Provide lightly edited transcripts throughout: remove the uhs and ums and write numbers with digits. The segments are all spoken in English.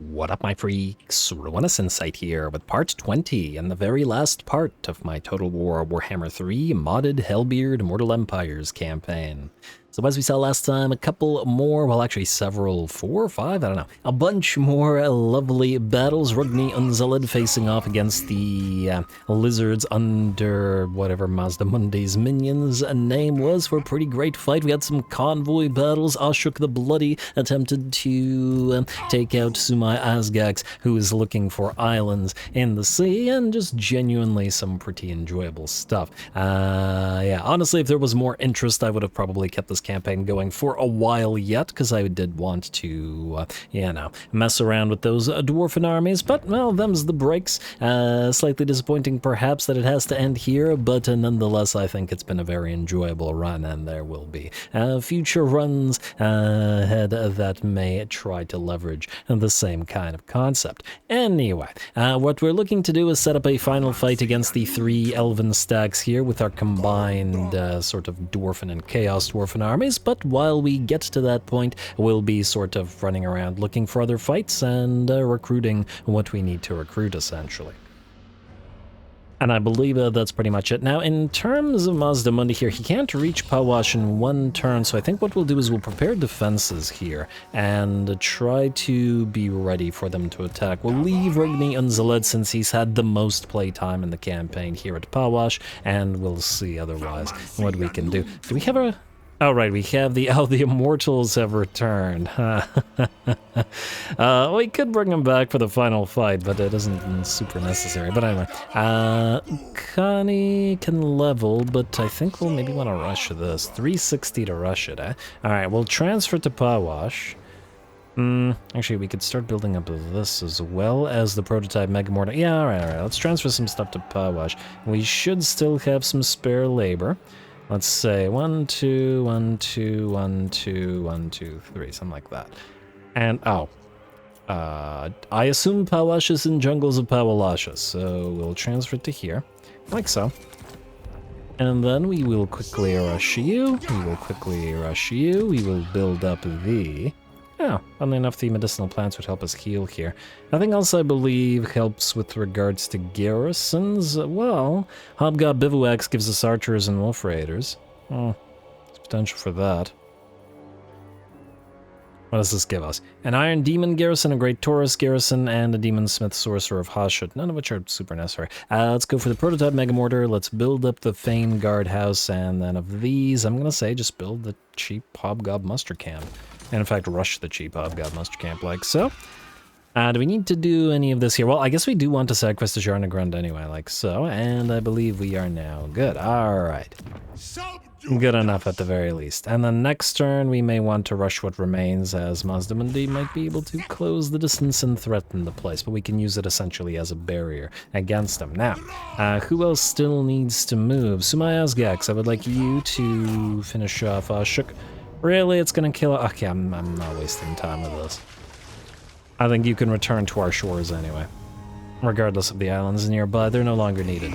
What up, my freaks? RuinusInsight here with part 20 and the very last part of my Total War Warhammer 3 modded Hellbeard Immortal Empires campaign. So as we saw last time, a couple more, well actually several, 4 or 5, I don't know, a bunch more lovely battles. RuinusInsight facing off against the lizards under whatever Mazdamundi's minions' name was for a pretty great fight. We had some convoy battles. Ashok the Bloody attempted to take out Sumai Asgax, who is looking for islands in the sea, and just genuinely some pretty enjoyable stuff. Yeah, honestly, if there was more interest, I would have probably kept this campaign going for a while yet, because I did want to, you know, mess around with those dwarfen armies, but, well, them's the breaks. Slightly disappointing, perhaps, that it has to end here, but nonetheless, I think it's been a very enjoyable run, and there will be future runs ahead that may try to leverage the same kind of concept. Anyway, what we're looking to do is set up a final fight against the 3 elven stacks here with our combined sort of dwarfen and chaos dwarfen armies, but while we get to that point, we'll be sort of running around looking for other fights and recruiting what we need to recruit, essentially. And I believe that's pretty much it. Now, in terms of Mazdamundi here, he can't reach Pawash in one turn, so I think what we'll do is we'll prepare defenses here and try to be ready for them to attack. We'll leave RuinusInsight since he's had the most playtime in the campaign here at Pawash, and we'll see otherwise what we can do. Do we have a... Oh, right, we have the... Oh, the Immortals have returned. We could bring them back for the final fight, but it isn't super necessary. But anyway, Connie can level, but I think we'll maybe want to rush this. 360 to rush it, eh? Alright, we'll transfer to Pawash. Actually, we could start building up this as well as the prototype Mega Mortar. Yeah, alright, let's transfer some stuff to Pawash. We should still have some spare labor. Let's say 1, 2, 1, 2, 1, 2, 1, 2, 3, something like that. And, I assume Pawash is in Jungles of Pawalasha, so we'll transfer it to here, like so. And then we will quickly rush you, we will quickly rush you, we will build up the... Oh, funnily enough, the medicinal plants would help us heal here. Nothing else, I believe, helps with regards to garrisons. Well, Hobgob Bivouacs gives us archers and wolf raiders. Oh, there's potential for that. What does this give us? An Iron Demon garrison, a Great Taurus garrison, and a Demon Smith Sorcerer of Hashut, none of which are super necessary. Let's go for the prototype Mega Mortar, let's build up the Fane Guard House, and then of these, I'm gonna say just build the cheap Hobgob Muster Camp. And in fact, rush the cheap Hobgob Muster Camp like so. Do we need to do any of this here? Well, I guess we do want to side quest to Jarnagrund anyway, like so, and I believe we are now good. Alright. Good enough at the very least. And then next turn, we may want to rush what remains, as Mazdamundi might be able to close the distance and threaten the place, but we can use it essentially as a barrier against them. Now, who else still needs to move? Sumai Asgax, I would like you to finish off Ashok. Really, it's gonna kill... Okay, I'm not wasting time with this. I think you can return to our shores anyway. Regardless of the islands nearby, they're no longer needed.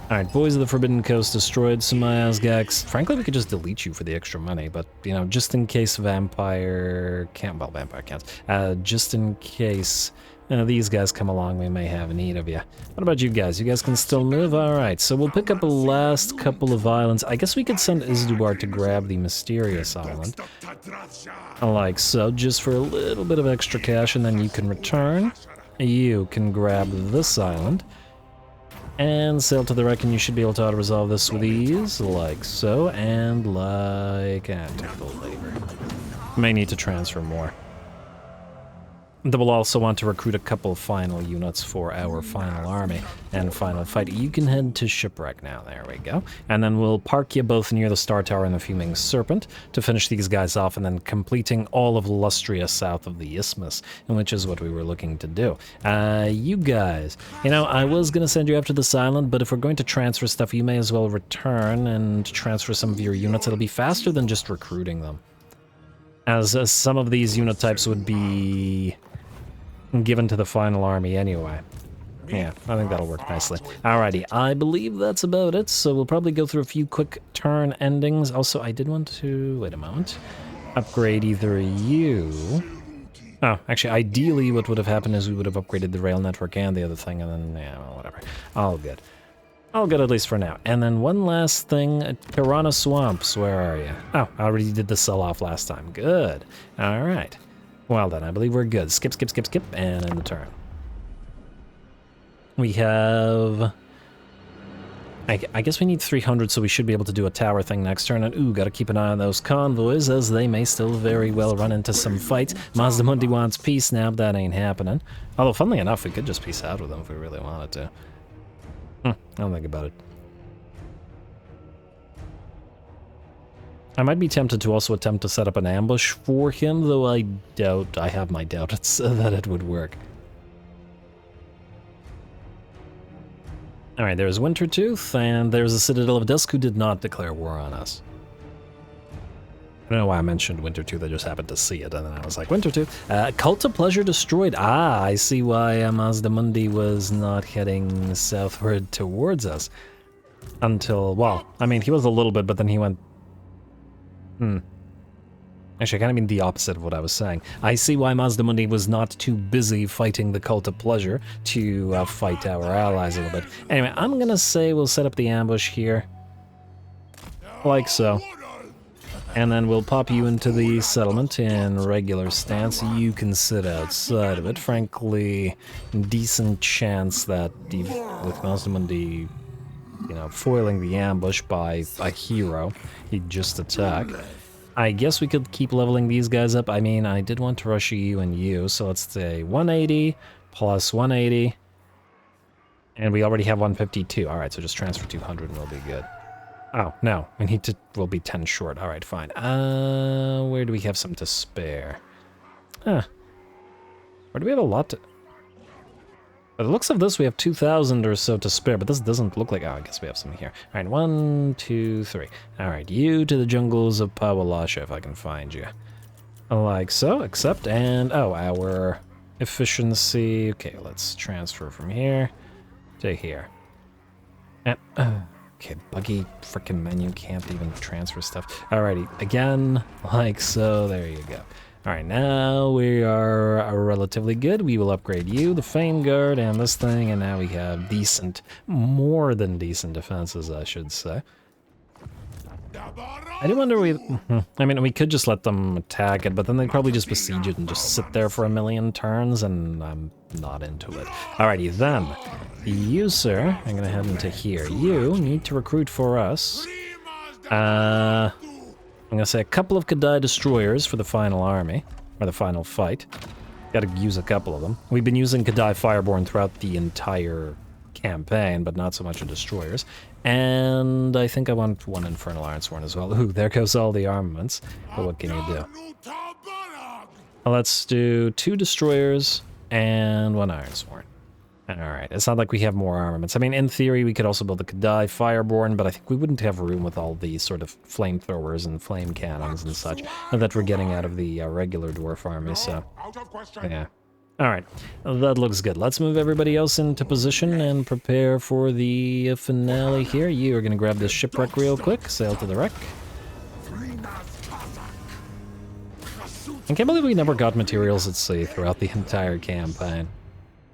Alright, Boys of the Forbidden Coast destroyed Sumai Asgax. Frankly, we could just delete you for the extra money, but, you know, just in case Vampire can't... Well, Vampire counts. Just in case... these guys come along, we may have need of you. What about you guys? You guys can still move? Alright, so we'll pick up a last couple of islands. I guess we could send Izdubar to grab the Mysterious Island. Like so, just for a little bit of extra cash, and then you can return. You can grab this island. And sail to the wreck, and you should be able to auto-resolve this with ease, like so, and like... technical labor. May need to transfer more. Then we'll also want to recruit a couple final units for our final army and final fight. You can head to Shipwreck now, there we go. And then we'll park you both near the Star Tower and the Fuming Serpent to finish these guys off, and then completing all of Lustria south of the Isthmus, which is what we were looking to do. You guys, you know, I was going to send you after this island, but if we're going to transfer stuff, you may as well return and transfer some of your units. It'll be faster than just recruiting them, as some of these unit types would be given to the final army anyway. Yeah, I think that'll work nicely. Alrighty, I believe that's about it, so we'll probably go through a few quick turn endings. Also, I did want to... Wait a moment. Upgrade either you Oh, actually, ideally what would have happened is we would have upgraded the rail network and the other thing, and then, yeah, well, whatever. All good. All good, at least for now. And then one last thing, Piranha Swamps, where are you? Oh, I already did the sell-off last time. Good. All right. Well then, I believe we're good. Skip, skip, skip, skip, and end the turn. We have... I guess we need 300, so we should be able to do a tower thing next turn. And ooh, gotta keep an eye on those convoys, as they may still very well run into some fights. Mazdamundi wants peace now, but that ain't happening. Although, funnily enough, we could just peace out with them if we really wanted to. I'll think about it. I might be tempted to also attempt to set up an ambush for him, though I have my doubts that it would work. Alright, there's Wintertooth, and there's the Citadel of Dusk, who did not declare war on us. I don't know why I mentioned Wintertooth, I just happened to see it, and then I was like, Wintertooth. Cult of Pleasure destroyed. Ah, I see why Mazdamundi was not heading southward towards us. Until, well, I mean, he was a little bit, but then he went... Actually, I kind of mean the opposite of what I was saying. I see why Mazdamundi was not too busy fighting the Cult of Pleasure to fight our allies a little bit. Anyway, I'm gonna say we'll set up the ambush here. Like so. And then we'll pop you into the settlement in regular stance. You can sit outside of it. Frankly, decent chance that with Mazdamundi, you know, foiling the ambush by a hero, he'd just attack. I guess we could keep leveling these guys up. I mean, I did want to rush you and you, so let's say 180 plus 180. And we already have 152. Alright, so just transfer 200 and we'll be good. Oh, no, we'll be 10 short. Alright, fine. Where do we have some to spare? Huh. Or do we have a lot to... By the looks of this, we have 2,000 or so to spare, but this doesn't look like... Oh, I guess we have some here. All right, 1, 2, 3. All right, you to the jungles of Pawalasha, if I can find you. Like so, accept, and... Oh, our efficiency... Okay, let's transfer from here to here. And, okay, buggy frickin' menu can't even transfer stuff. Alrighty, again, like so, there you go. Alright, now we are relatively good. We will upgrade you, the Fane Guard, and this thing, and now we have decent, more than decent defenses, I should say. I do wonder I mean, we could just let them attack it, but then they'd probably just besiege it and just sit there for a million turns, and I'm not into it. Alrighty, then. You, sir, I'm gonna head into here. You need to recruit for us. I'm gonna say a couple of Kadai destroyers for the final army, or the final fight. Gotta use a couple of them. We've been using Kadai Fireborn throughout the entire campaign, but not so much in destroyers. And I think I want one Infernal Ironsworn as well. Ooh, there goes all the armaments. But what can you do? Well, let's do 2 destroyers and 1 Ironsworn. Alright, it's not like we have more armaments. I mean, in theory, we could also build a Kadai Fireborn, but I think we wouldn't have room with all the sort of flamethrowers and flame cannons and such that we're getting out of the regular dwarf army, so... Yeah. Alright, that looks good. Let's move everybody else into position and prepare for the finale here. You are going to grab this shipwreck real quick, sail to the wreck. I can't believe we never got materials at sea throughout the entire campaign.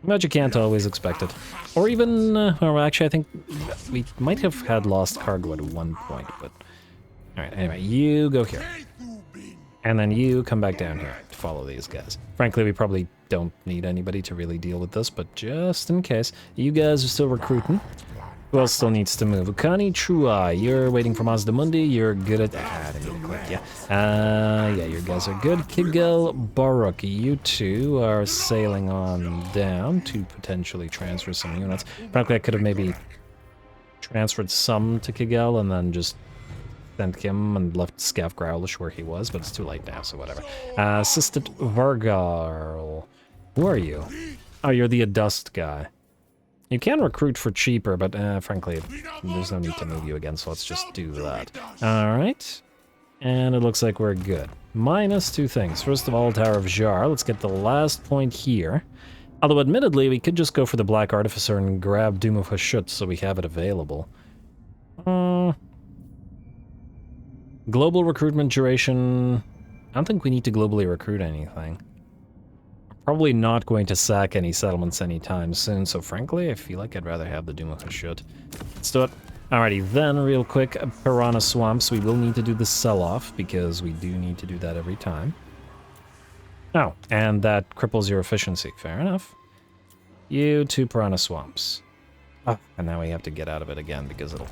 But you can't always expect it. Or even, or actually I think we might have had lost cargo at one point, but... Alright, anyway, you go here. And then you come back down here to follow these guys. Frankly, we probably don't need anybody to really deal with this, but just in case. You guys are still recruiting. Who else still needs to move? Ukani Truai, you're waiting for Mazdamundi, you're good at... I didn't click, yeah. Yeah, you guys are good. Kigel Baruk, you two are sailing on down to potentially transfer some units. Frankly, I could have maybe transferred some to Kigel and then just sent him and left Scav Growlish where he was, but it's too late now, so whatever. Assistant Vargarl, who are you? Oh, you're the Adust guy. You can recruit for cheaper, but frankly, there's no need to move you again, so let's just do that. Alright. And it looks like we're good. Minus 2 things. First of all, Tower of Jar. Let's get the last point here. Although, admittedly, we could just go for the Black Artificer and grab Doom of Hashut so we have it available. Global recruitment duration... I don't think we need to globally recruit anything. probably not going to sack any settlements anytime soon, so frankly, I feel like I'd rather have the Doom of Hashut. Let's do it. Alrighty, then, real quick, Piranha Swamps. We will need to do the sell-off, because we do need to do that every time. Oh, and that cripples your efficiency. Fair enough. You two Piranha Swamps. Oh, and now we have to get out of it again, because it'll...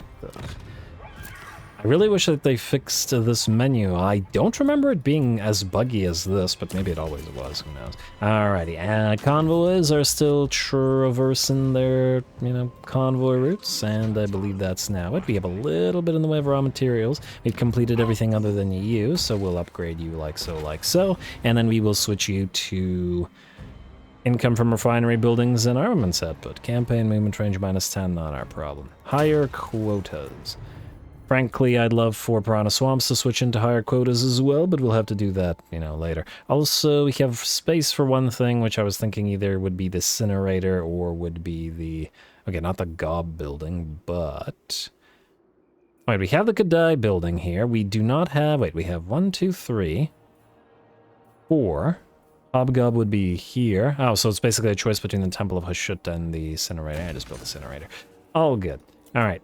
I really wish that they fixed this menu. I don't remember it being as buggy as this, but maybe it always was, who knows. Alrighty, convoys are still traversing their, convoy routes, and I believe that's now it. We have a little bit in the way of raw materials. We've completed everything other than you, so we'll upgrade you like so, and then we will switch you to income from refinery buildings and armaments output. Campaign movement range -10, not our problem. Higher quotas. Frankly, I'd love for Piranha Swamps to switch into higher quotas as well, but we'll have to do that, later. Also, we have space for one thing, which I was thinking either would be the incinerator or would be the... Okay, not the Gob building, but... Wait, we have the Kadai building here. We do not have... Wait, we have 1, 2, 3, 4. Hobgob would be here. Oh, so it's basically a choice between the Temple of Hashut and the incinerator. I just built the incinerator. All good. All right.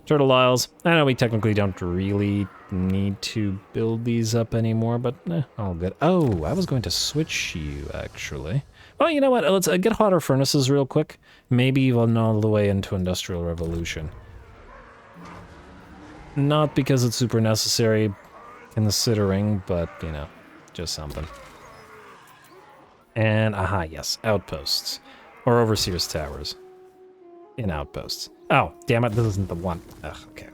Turtle Isles. I know we technically don't really need to build these up anymore, but all good. Oh, I was going to switch you, actually. Well, you know what? Let's get hotter furnaces real quick. Maybe even all the way into Industrial Revolution. Not because it's super necessary, considering, but, just something. And, aha, yes, outposts. Or Overseer's Towers. In outposts. Oh, damn it, this isn't the one. Ugh, okay.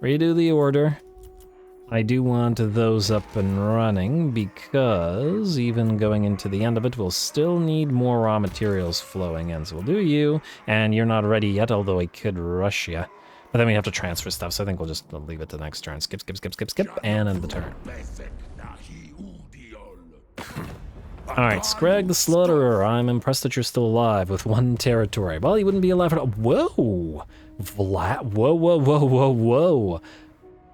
Redo the order. I do want those up and running, because even going into the end of it, we'll still need more raw materials flowing in. So we'll do you, and you're not ready yet, although I could rush you. But then we have to transfer stuff, so I think we'll just leave it to the next turn. Skip, and end the turn. Alright, Scrag the Slaughterer, I'm impressed that you're still alive with 1 territory. Well, you wouldn't be alive at all. Whoa! Vlad, whoa.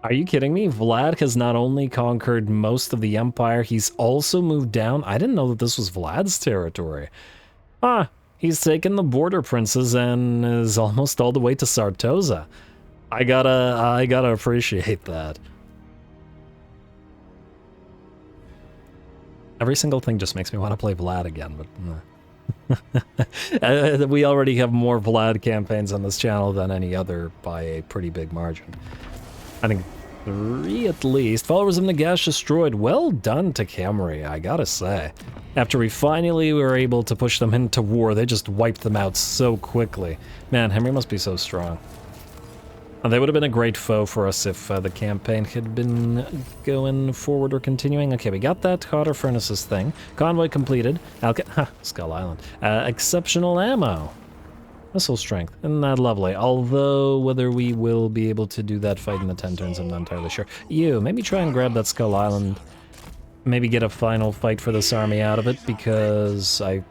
Are you kidding me? Vlad has not only conquered most of the Empire, he's also moved down. I didn't know that this was Vlad's territory. He's taken the Border Princes and is almost all the way to Sartosa. I gotta appreciate that. Every single thing just makes me want to play Vlad again, but we already have more Vlad campaigns on this channel than any other by a pretty big margin. I think 3 at least. Followers of Nagash destroyed. Well done to Camry, I gotta say. After we finally were able to push them into war, they just wiped them out so quickly. Man, Henry must be so strong. They would have been a great foe for us if the campaign had been going forward or continuing. Okay, we got that Hotter Furnaces thing. Convoy completed. Skull Island. Exceptional ammo. Missile strength. Isn't that lovely? Although, whether we will be able to do that fight in the 10 turns, I'm not entirely sure. You, maybe try and grab that Skull Island. Maybe get a final fight for this army out of it, because I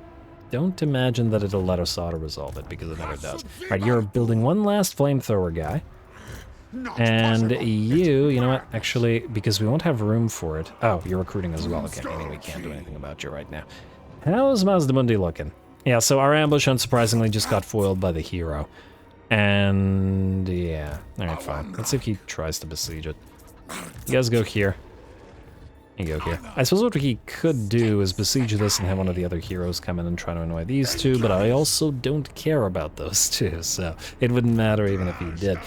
don't imagine that it'll let us auto-resolve it, because it never does. Alright, you're building one last flamethrower guy. And you know what, actually, because we won't have room for it. Oh, you're recruiting as well. Okay, maybe we can't do anything about you right now. How's Mazdamundi looking? Yeah, so our ambush, unsurprisingly, just got foiled by the hero. And, yeah. Alright, fine. Let's see if he tries to besiege it. You guys go here. You go here. I suppose what he could do is besiege this and have one of the other heroes come in and try to annoy these two, but I also don't care about those two, so it wouldn't matter even if he did.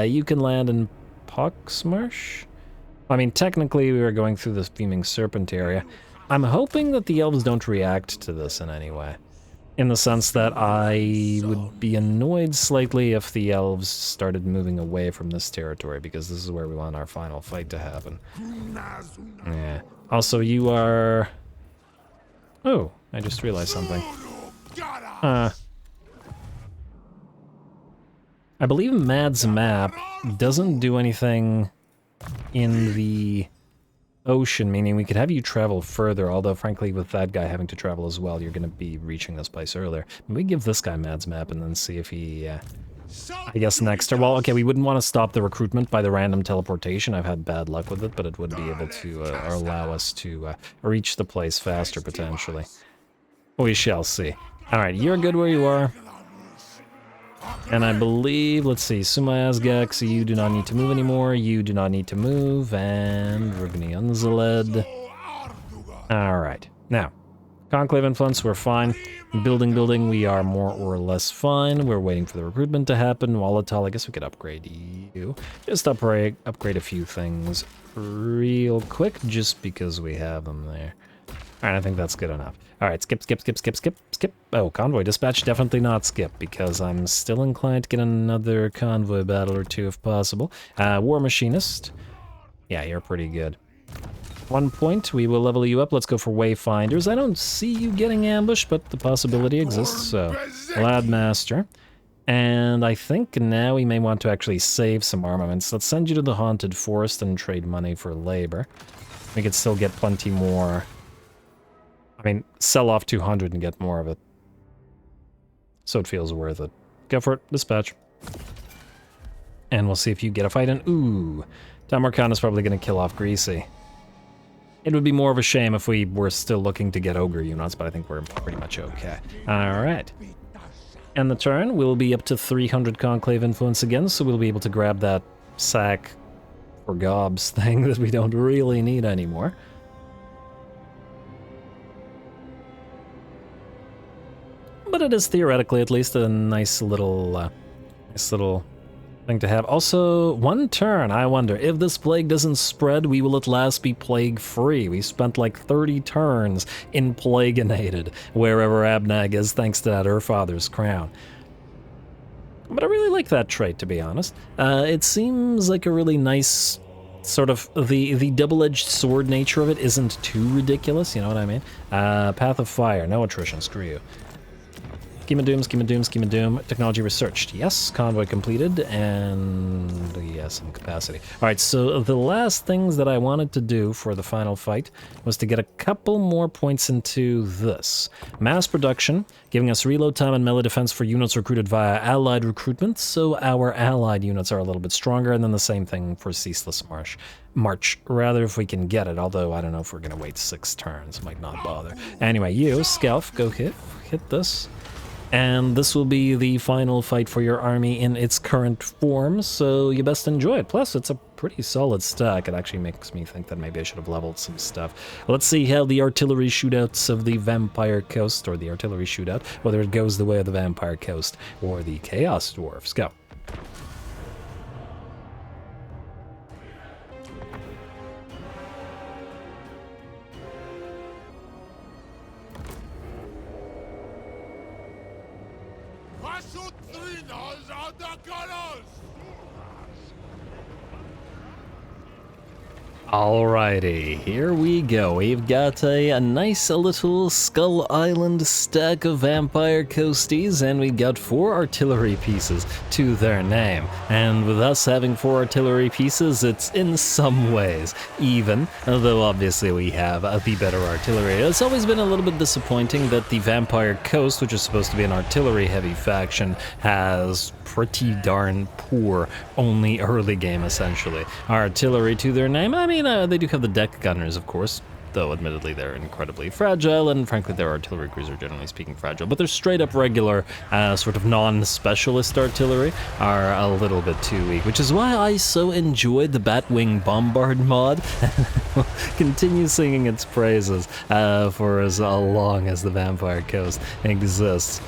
You can land in Poxmarsh? I mean, technically we were going through the Fuming Serpent area. I'm hoping that the elves don't react to this in any way. In the sense that I would be annoyed slightly if the elves started moving away from this territory, because this is where we want our final fight to happen. Yeah. Also, you are... Oh, I just realized something. I believe Mad's map doesn't do anything in the ocean, meaning we could have you travel further, although frankly with that guy having to travel as well, you're going to be reaching this place earlier. We give this guy Mad's map and then see if he, I guess next turn. Well, okay, we wouldn't want to stop the recruitment by the random teleportation. I've had bad luck with it, but it would be able to allow us to reach the place faster, potentially. We shall see. Alright, you're good where you are. And I believe, let's see, Sumayazgax, you do not need to move anymore. You do not need to move. And RuinusInsight. Alright, now, Conclave Influence, we're fine. Building, we are more or less fine. We're waiting for the recruitment to happen. Volatile, I guess we could upgrade you. Just upgrade a few things real quick, just because we have them there. Alright, I think that's good enough. Alright, skip. Oh, convoy dispatch, definitely not skip, because I'm still inclined to get another convoy battle or two if possible. War Machinist. Yeah, you're pretty good. 1 point, we will level you up. Let's go for Wayfinders. I don't see you getting ambushed, but the possibility exists, so... Ladmaster. And I think now we may want to actually save some armaments. Let's send you to the Haunted Forest and trade money for labor. We could still get plenty more... I mean, sell off 200 and get more of it. So it feels worth it. Go for it. Dispatch. And we'll see if you get a fight in. Ooh. Tamarkan is probably going to kill off Greasy. It would be more of a shame if we were still looking to get Ogre units, but I think we're pretty much okay. Alright. And the turn, we'll be up to 300 Conclave Influence again, so we'll be able to grab that sack for gobs thing that we don't really need anymore. But it is theoretically at least a nice little thing to have. Also, 1 turn, I wonder, if this plague doesn't spread, we will at last be plague-free. We spent like 30 turns in plagueinated, wherever Abnagg is, thanks to that Urfather's crown. But I really like that trait, to be honest. It seems like a really nice, sort of, the double-edged sword nature of it isn't too ridiculous, you know what I mean? Path of Fire, no attrition, screw you. Schema Doom. Technology researched. Yes. Convoy completed. And yes, some capacity. Alright, so the last things that I wanted to do for the final fight was to get a couple more points into this. Mass production, giving us reload time and melee defense for units recruited via allied recruitment, so our allied units are a little bit stronger, and then the same thing for Ceaseless March, rather, if we can get it, although I don't know if we're going to wait 6 turns. Might not bother. Anyway, you, Skelf, go hit this. And this will be the final fight for your army in its current form, so you best enjoy it. Plus, it's a pretty solid stack. It actually makes me think that maybe I should have leveled some stuff. Let's see how the artillery shootouts of the Vampire Coast, or the artillery shootout, whether it goes the way of the Vampire Coast or the Chaos Dwarfs. Go. Alrighty, here we go. We've got a nice little Skull Island stack of Vampire Coasties, and we got 4 artillery pieces to their name. And with us having 4 artillery pieces, it's in some ways even, though obviously we have the better artillery. It's always been a little bit disappointing that the Vampire Coast, which is supposed to be an artillery-heavy faction, has pretty darn poor only early game, essentially. Artillery to their name, I mean, they do have the deck gunners, of course, though admittedly they're incredibly fragile, and frankly their artillery crews are generally speaking fragile, but their straight up regular sort of non-specialist artillery are a little bit too weak, which is why I so enjoyed the Batwing Bombard mod. Continue singing its praises for as long as the Vampire Coast exists.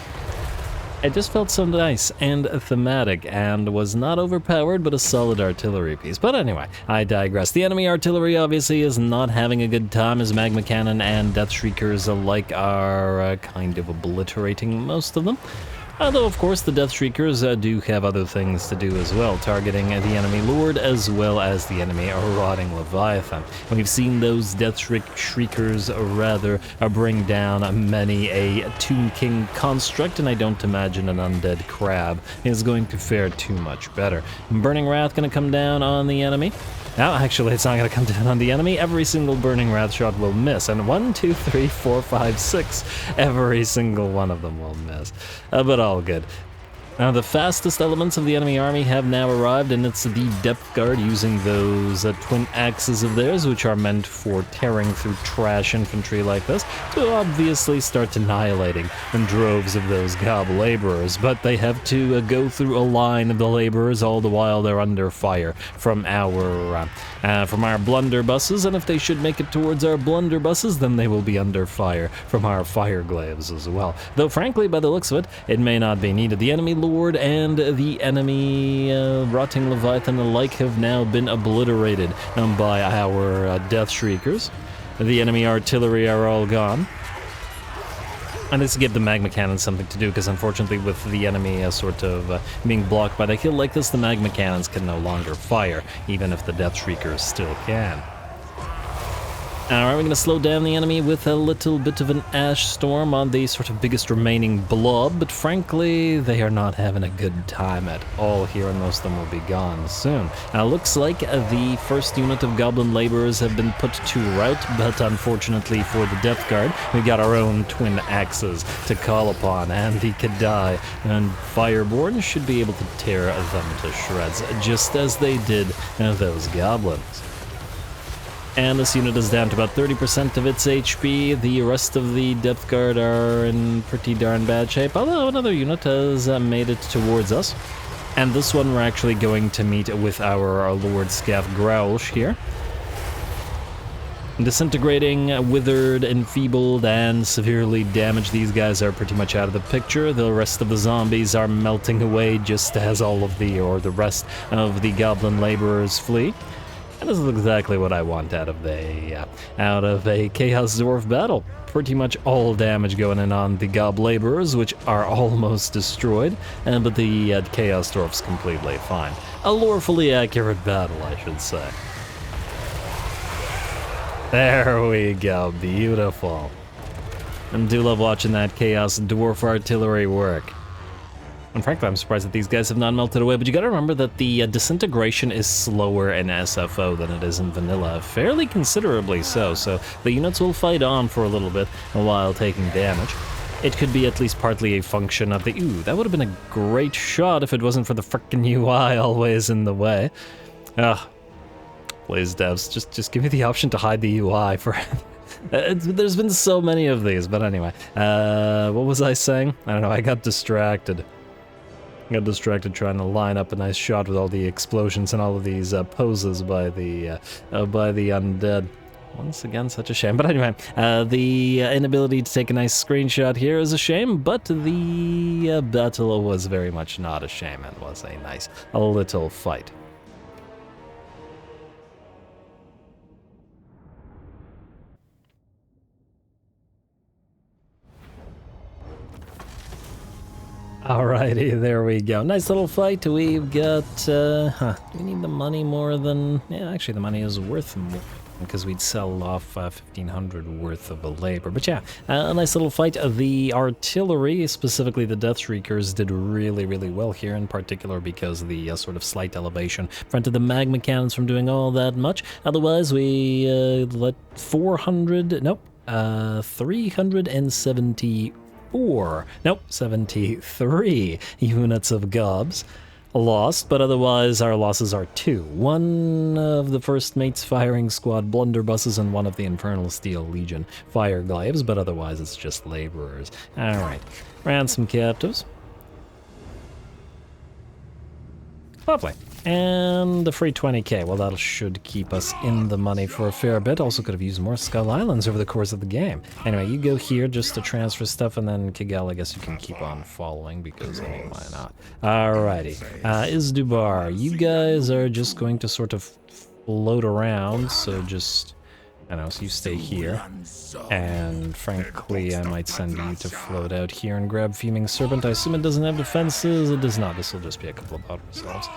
It just felt so nice and thematic, and was not overpowered, but a solid artillery piece. But anyway, I digress. The enemy artillery obviously is not having a good time, as Magma Cannon and Death Shriekers alike are kind of obliterating most of them. Although, of course, the Death Shriekers do have other things to do as well, targeting the enemy Lord as well as the enemy Rotting Leviathan. We've seen those Death Shriekers rather bring down many a Tomb King construct, and I don't imagine an Undead Crab is going to fare too much better. Burning Wrath going to come down on the enemy. Now, actually, it's not going to come down on the enemy. Every single Burning Wrath shot will miss, and 1, 2, 3, 4, 5, 6, every single one of them will miss. But all good. The fastest elements of the enemy army have now arrived, and it's the depth guard using those twin axes of theirs, which are meant for tearing through trash infantry like this, to obviously start annihilating droves of those gob laborers. But they have to go through a line of the laborers all the while they're under fire from our blunderbusses, and if they should make it towards our blunderbusses, then they will be under fire from our fireglaves as well. Though frankly, by the looks of it, it may not be needed. The enemy Lord and the enemy Rotting Leviathan alike have now been obliterated by our Death Shriekers. The enemy artillery are all gone. And this give the magma cannons something to do, because unfortunately with the enemy being blocked by the hill like this, the magma cannons can no longer fire, even if the Death Shriekers still can. Alright, we're going to slow down the enemy with a little bit of an ash storm on the sort of biggest remaining blob, but frankly, they are not having a good time at all here, and most of them will be gone soon. Now, looks like the first unit of goblin laborers have been put to rout, but unfortunately for the Death Guard, we got our own twin axes to call upon, and the Kadai and Fireborn should be able to tear them to shreds, just as they did those goblins. And this unit is down to about 30% of its HP. The rest of the Depth Guard are in pretty darn bad shape, although another unit has made it towards us. And this one we're actually going to meet with our Lord Scath Growlsh here. Disintegrating, withered, enfeebled, and severely damaged, these guys are pretty much out of the picture. The rest of the zombies are melting away just as all of the rest of the goblin laborers flee. And this is exactly what I want out of a Chaos Dwarf battle. Pretty much all damage going in on the Gob Laborers, which are almost destroyed, but the Chaos Dwarf's completely fine. A lorefully accurate battle, I should say. There we go, beautiful. And do love watching that Chaos Dwarf artillery work. And frankly, I'm surprised that these guys have not melted away, but you gotta remember that the disintegration is slower in SFO than it is in vanilla, fairly considerably so the units will fight on for a little bit while taking damage. It could be at least partly a function of the... Ooh, that would have been a great shot if it wasn't for the frickin' UI always in the way. Ugh. Please, devs, just give me the option to hide the UI for... There's been so many of these, but anyway. What was I saying? I don't know, I got distracted. Trying to line up a nice shot with all the explosions and all of these poses by the undead. Once again, such a shame. But anyway, the inability to take a nice screenshot here is a shame, but the battle was very much not a shame and was a nice little fight. Alrighty, there we go. Nice little fight. We've got, do we need the money more than... Yeah, actually the money is worth more, because we'd sell off 1,500 worth of a labor. But yeah, a nice little fight. The artillery, specifically the Death Shriekers, did really, really well here, in particular because of the sort of slight elevation prevented the magma cannons from doing all that much. Otherwise, we let 73 units of gobs lost, but otherwise our losses are 2. One of the First Mate's firing squad blunderbusses and one of the Infernal Steel Legion fireglaves, but otherwise it's just laborers. Alright, ransom captives. Lovely. And the free 20k, well that should keep us in the money for a fair bit. Also could have used more Skull Islands over the course of the game. Anyway, you go here just to transfer stuff, and then Kigal, I guess you can keep on following, because I mean, why not? Alrighty, Izdubar, you guys are just going to sort of float around, so just... I know, so you stay here, and frankly I might send you to float out here and grab Fuming Serpent. I assume it doesn't have defenses. It does not. This will just be a couple of auto-resolves.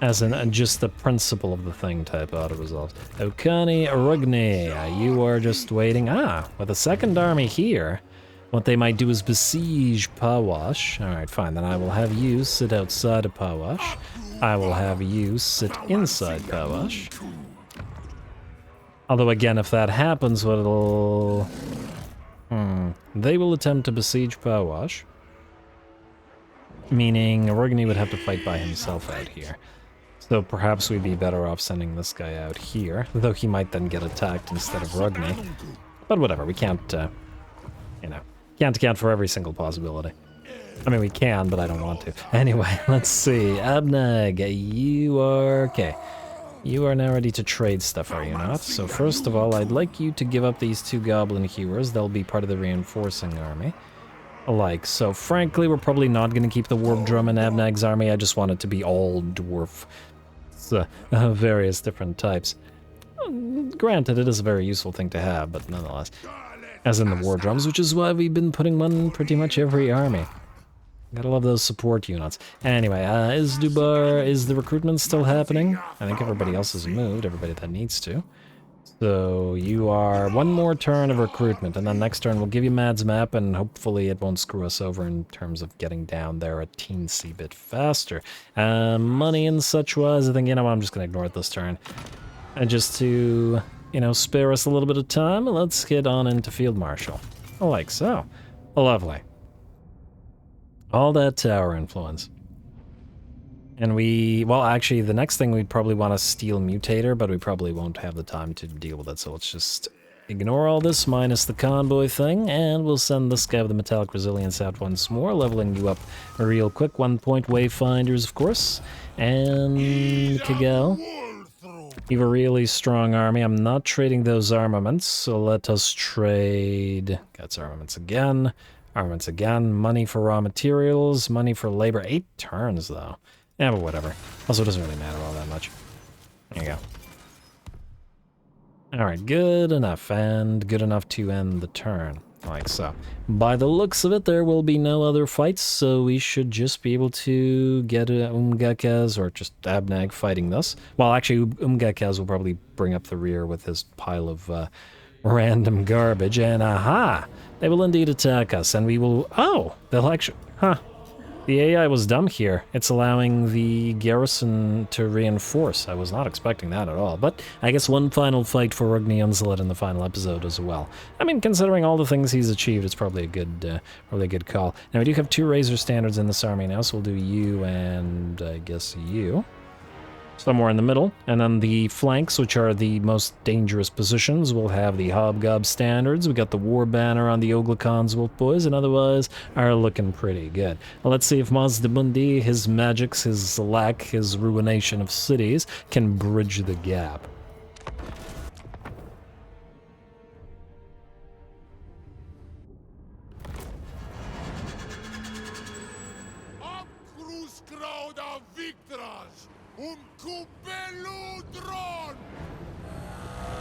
As in just the principle of the thing type auto-resolves. Okani Rugni, you are just waiting. With a second army here, what they might do is besiege Pawash. Alright, fine, then I will have you sit outside of Pawash. I will have you sit inside Pawash. Although again, if that happens, what it'll... They will attempt to besiege Pawash. meaning Rugni would have to fight by himself out here. So perhaps we'd be better off sending this guy out here, though he might then get attacked instead of Rugni. But whatever, we can't, you know, can't account for every single possibility. I mean, we can, but I don't want to. Anyway, let's see. Abnagg, you are... okay. You are now ready to trade stuff, are you not? So first of all, I'd like you to give up these 2 goblin hewers. They'll be part of the reinforcing army. Alike. So frankly, we're probably not going to keep the warp drum in Abnagg's army. I just want it to be all dwarf. Various different types. Granted, it is a very useful thing to have, but nonetheless. As in the war drums, which is why we've been putting one in pretty much every army. Gotta love those support units. Anyway, is the recruitment still happening? I think everybody else has moved, everybody that needs to. So you are 1 more turn of recruitment, and then next turn we'll give you Mad's map, and hopefully it won't screw us over in terms of getting down there a teensy bit faster. Money and such wise, I think, you know what, I'm just gonna ignore it this turn. And just to, you know, spare us a little bit of time, let's get on into Field Marshal. Like so. Lovely. All that tower influence. And we, well, actually, the next thing we'd probably want to steal Mutator, but we probably won't have the time to deal with it, so let's just ignore all this, minus the convoy thing, and we'll send this guy with the Metallic Resilience out once more, leveling you up real quick. 1 point Wayfinders, of course. And Kagel. You have a really strong army. I'm not trading those armaments, so let us trade... That's armaments again. Armaments again. Money for raw materials. Money for labor. 8 turns, though. Yeah, but whatever. Also, it doesn't really matter all that much. There you go. Alright, good enough. And good enough to end the turn. Like so. By the looks of it, there will be no other fights, so we should just be able to get Umgakaz, or just Abnagg fighting this. Well, actually, Umgakaz will probably bring up the rear with his pile of random garbage, and aha! They will indeed attack us, and we will... Oh! They'll actually... Huh. The AI was dumb here. It's allowing the garrison to reinforce. I was not expecting that at all. But I guess one final fight for RuinusInsight in the final episode as well. I mean, considering all the things he's achieved, it's probably a good call. Now, we do have 2 Razor Standards in this army now, so we'll do you and I guess you. Somewhere in the middle, and on the flanks, which are the most dangerous positions, we'll have the Hobgob Standards. We got the War Banner on the Oglakan's Wolf Boys, and otherwise are looking pretty good. Well, let's see if Mazdamundi, his magics, his lack, his ruination of cities, can bridge the gap.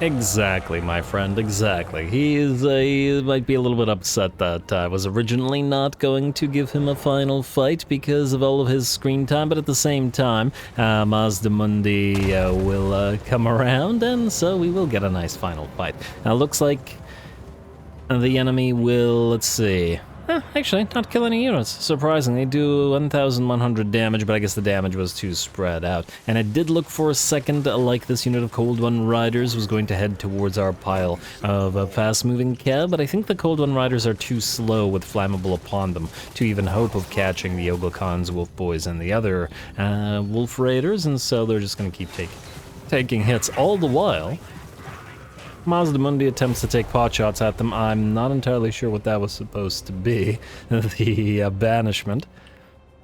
Exactly, my friend, exactly. He might be a little bit upset that I was originally not going to give him a final fight because of all of his screen time, but at the same time, Mazdamundi will come around, and so we will get a nice final fight. Now, looks like the enemy will, let's see... actually, not kill any units. Surprisingly, do 1,100 damage, but I guess the damage was too spread out. And it did look for a second like this unit of Cold One Riders was going to head towards our pile of fast-moving cav, but I think the Cold One Riders are too slow with flammable upon them to even hope of catching the Oglakan's Wolf Boys and the other Wolf Raiders, and so they're just going to keep taking hits all the while. Mazdamundi attempts to take pot shots at them. I'm not entirely sure what that was supposed to be. The banishment.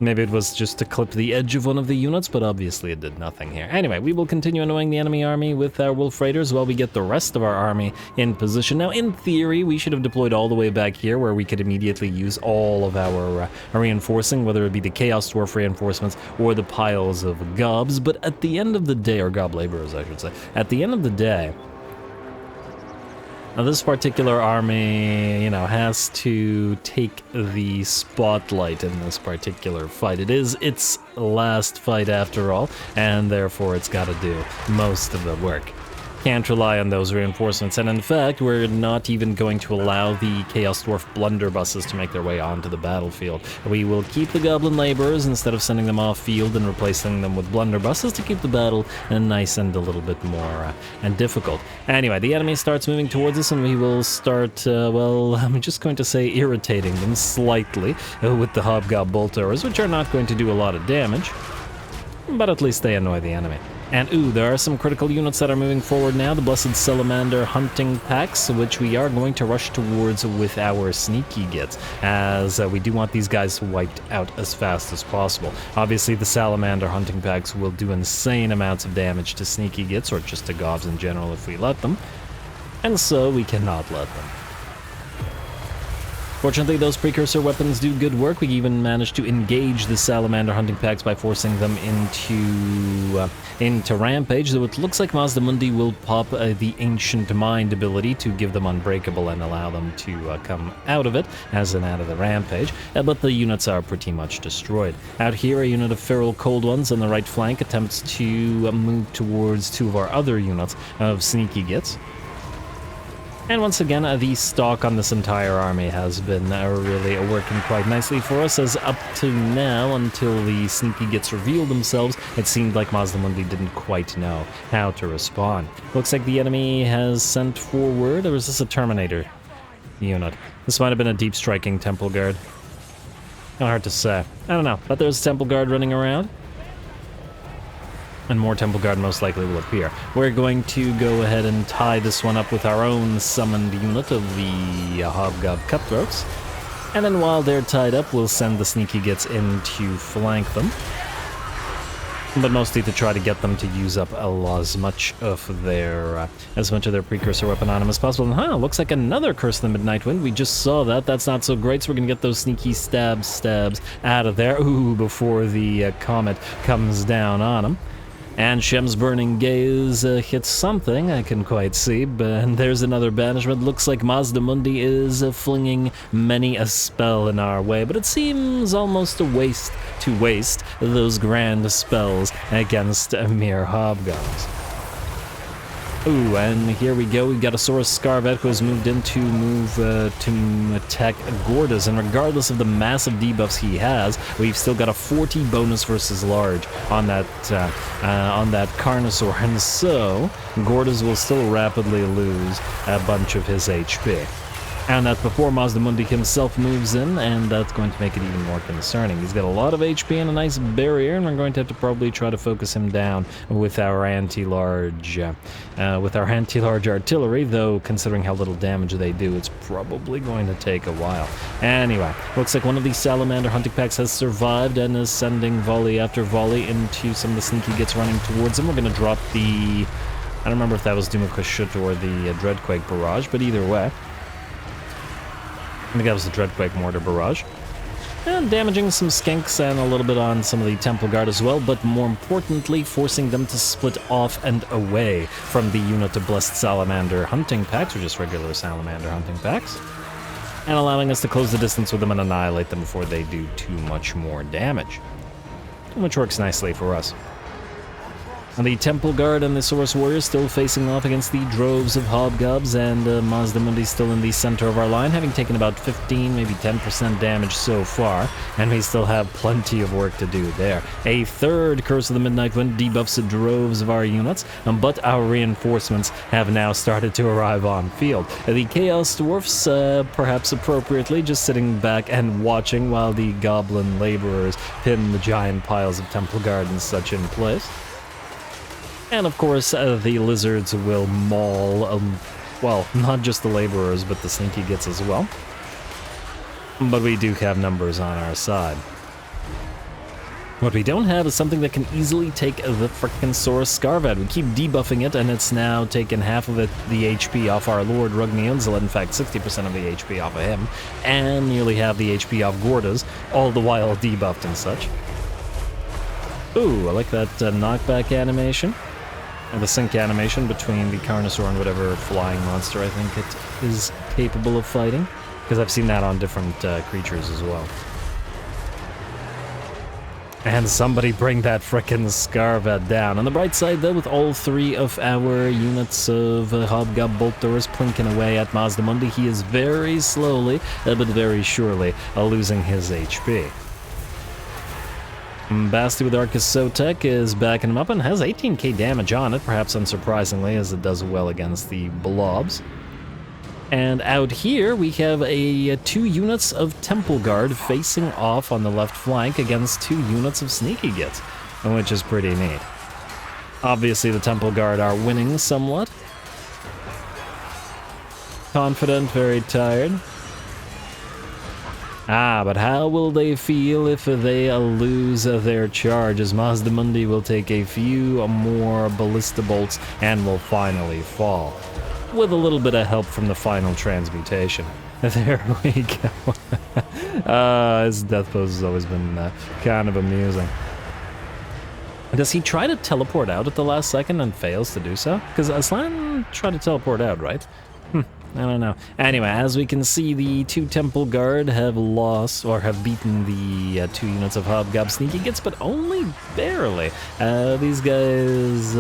Maybe it was just to clip the edge of one of the units, but obviously it did nothing here. Anyway, we will continue annoying the enemy army with our Wolf Raiders while we get the rest of our army in position. Now, in theory, we should have deployed all the way back here where we could immediately use all of our reinforcing, whether it be the Chaos Dwarf reinforcements or the piles of gobs. But at the end of the day, or gob laborers, I should say, at the end of the day, now, this particular army, you know, has to take the spotlight in this particular fight. It is its last fight after all, and therefore it's got to do most of the work. can't rely on those reinforcements. And in fact, we're not even going to allow the Chaos Dwarf blunderbusses to make their way onto the battlefield. We will keep the Goblin Laborers instead of sending them off field and replacing them with blunderbusses to keep the battle nice and a little bit more and difficult. Anyway, the enemy starts moving towards us, and we will start, well, I'm just going to say irritating them slightly with the Hobgob bolt throwers, which are not going to do a lot of damage, but at least they annoy the enemy. And ooh, there are some critical units that are moving forward now, the Blessed Salamander hunting packs, which we are going to rush towards with our sneaky gits, as we do want these guys wiped out as fast as possible. Obviously, the Salamander hunting packs will do insane amounts of damage to sneaky gits, or just to gobs in general if we let them, and so we cannot let them. Fortunately, those precursor weapons do good work. We even managed to engage the Salamander hunting packs by forcing them into Rampage, though it looks like Mazdamundi will pop the Ancient Mind ability to give them Unbreakable and allow them to come out of it, as in out of the Rampage, but the units are pretty much destroyed. Out here, a unit of Feral Cold Ones on the right flank attempts to move towards two of our other units of Sneaky Gits. And once again, the stock on this entire army has been really working quite nicely for us, as up to now, until the Sneaky Gits revealed themselves, it seemed like Mazdamundi didn't quite know how to respond. Looks like the enemy has sent forward, or is this a Terminator unit? This might have been a deep striking Temple Guard. Kind of hard to say. I don't know, but there's a Temple Guard running around. And more Temple Guard most likely will appear. We're going to go ahead and tie this one up with our own summoned unit of the Hobgob Cutthroats. And then while they're tied up, we'll send the Sneaky Gits in to flank them. But mostly to try to get them to use up as much of their precursor weapon on them as possible. And looks like another Curse of the Midnight Wind. We just saw that. That's not so great, so we're gonna get those sneaky stabs out of there. Ooh, before the comet comes down on them. And Shem's Burning Gaze hits something, I can quite see, and there's another banishment. Looks like Mazdamundi is flinging many a spell in our way, but it seems almost a waste to waste those grand spells against mere hobgoblins. Ooh, and here we go. We've got a Saurus Scarvet who has moved in to attack Gordas, and regardless of the massive debuffs he has, we've still got a 40 bonus versus large on that Carnosaur, and so Gordas will still rapidly lose a bunch of his HP. And that's before Mazdamundi himself moves in, and that's going to make it even more concerning. He's got a lot of HP and a nice barrier, and we're going to have to probably try to focus him down with our anti-large artillery, though considering how little damage they do, it's probably going to take a while. Anyway, looks like one of these Salamander hunting packs has survived and is sending volley after volley into some of the Sneaky Gits running towards him. We're going to drop the... I don't remember if that was Dumakashut or the Dreadquake Barrage, but either way. I think that was the Dreadquake Mortar Barrage. And damaging some skinks and a little bit on some of the Temple Guard as well, but more importantly, forcing them to split off and away from the unit of Blessed Salamander hunting packs, or just regular Salamander hunting packs, and allowing us to close the distance with them and annihilate them before they do too much more damage, which works nicely for us. And the Temple Guard and the Saurus Warriors still facing off against the droves of Hobgobs, and Mazdamundi still in the center of our line, having taken about 15, maybe 10% damage so far, and we still have plenty of work to do there. A third Curse of the Midnight Wind debuffs the droves of our units, but our reinforcements have now started to arrive on field. The Chaos Dwarfs, perhaps appropriately, just sitting back and watching while the Goblin Laborers pin the giant piles of Temple Guard and such in place. And of course, the lizards will maul, well, not just the laborers, but the Sneaky Gits as well. But we do have numbers on our side. What we don't have is something that can easily take the frickin' Saurus Scarvet. We keep debuffing it, and it's now taken half of the HP off our Lord Rugniunzel, in fact 60% of the HP off of him, and nearly half the HP off Gordas, all the while debuffed and such. Ooh, I like that knockback animation. And the sync animation between the Carnosaur and whatever flying monster I think it is capable of fighting. Because I've seen that on different creatures as well. And somebody bring that frickin' Scarvet down. On the bright side, though, with all three of our units of Hobgob Bolt Throwers plinking away at Mazdamundi, he is very slowly, but very surely, losing his HP. Basti with Arcus Sotek is backing him up and has 18k damage on it, perhaps unsurprisingly, as it does well against the blobs. And out here, we have two units of Temple Guard facing off on the left flank against 2 units of Sneaky Gits, which is pretty neat. Obviously, the Temple Guard are winning somewhat. Confident, very tired. But how will they feel if they lose their charge, as Mazdamundi will take a few more Ballista Bolts and will finally fall. With a little bit of help from the final transmutation. There we go. His death pose has always been kind of amusing. Does he try to teleport out at the last second and fails to do so? Because Aslan tried to teleport out, right? I don't know. Anyway, as we can see, the 2 Temple Guard have lost, or have beaten the 2 units of Hobgob Sneaky Gits, but only barely. These guys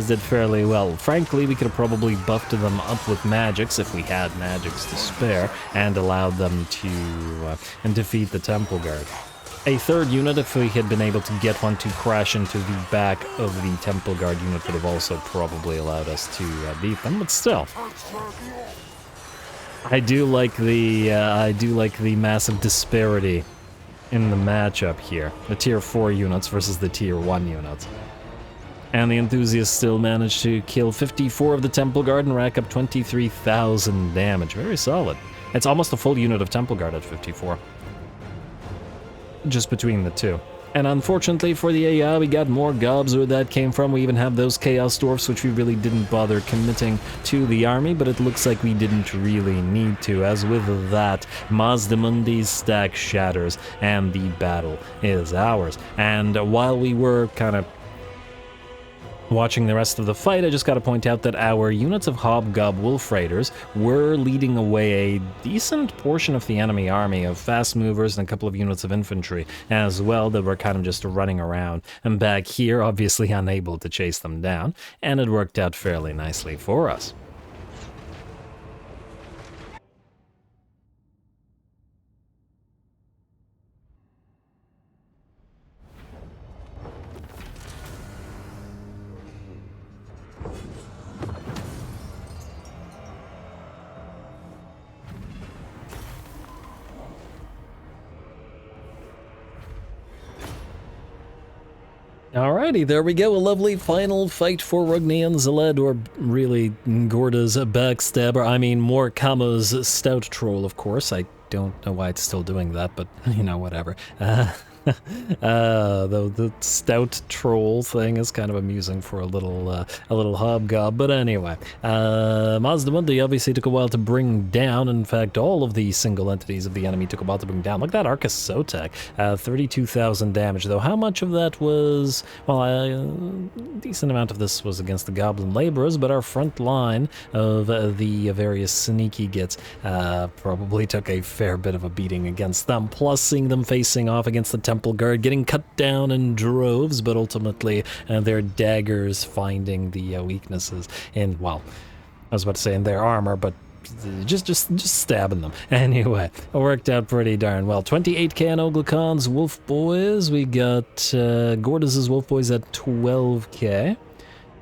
did fairly well. Frankly, we could have probably buffed them up with magics if we had magics to spare, and allowed them to defeat the Temple Guard. A 3rd unit, if we had been able to get one to crash into the back of the Temple Guard unit, would have also probably allowed us to beat them, but still. I do like the massive disparity in the matchup here. The tier 4 units versus the tier 1 units. And the enthusiasts still managed to kill 54 of the Temple Guard and rack up 23,000 damage. Very solid. It's almost a full unit of Temple Guard at 54. Just between the two. And unfortunately for the AI, we got more gobs where that came from. We even have those Chaos Dwarfs, which we really didn't bother committing to the army, but it looks like we didn't really need to, as with that, Mazdamundi's stack shatters, and the battle is ours. And while we were kind of watching the rest of the fight, I just got to point out that our units of Hobgob Wolf Raiders were leading away a decent portion of the enemy army of fast movers and a couple of units of infantry as well that were kind of just running around. And back here, obviously unable to chase them down, and it worked out fairly nicely for us. Alrighty, there we go, a lovely final fight for Rugni and Zaled, or really Gorda's backstabber, I mean Morkama's stout troll, of course. I don't know why it's still doing that, but, you know, whatever. The stout troll thing is kind of amusing for a little hobgob, but anyway. Mazdamundi obviously took a while to bring down. In fact, all of the single entities of the enemy took a while to bring down. Look at that Arcus Sotek, 32,000 damage, though how much of that was, well, a decent amount of this was against the Goblin Laborers, but our front line of the various Sneaky Gits probably took a fair bit of a beating against them, plus seeing them facing off against the Temple Guard, getting cut down in droves, but ultimately their daggers finding the weaknesses in, well, I was about to say in their armor, but just stabbing them. Anyway, it worked out pretty darn well. 28k on Oglacon's Wolf Boys. We got Gordas' Wolf Boys at 12k.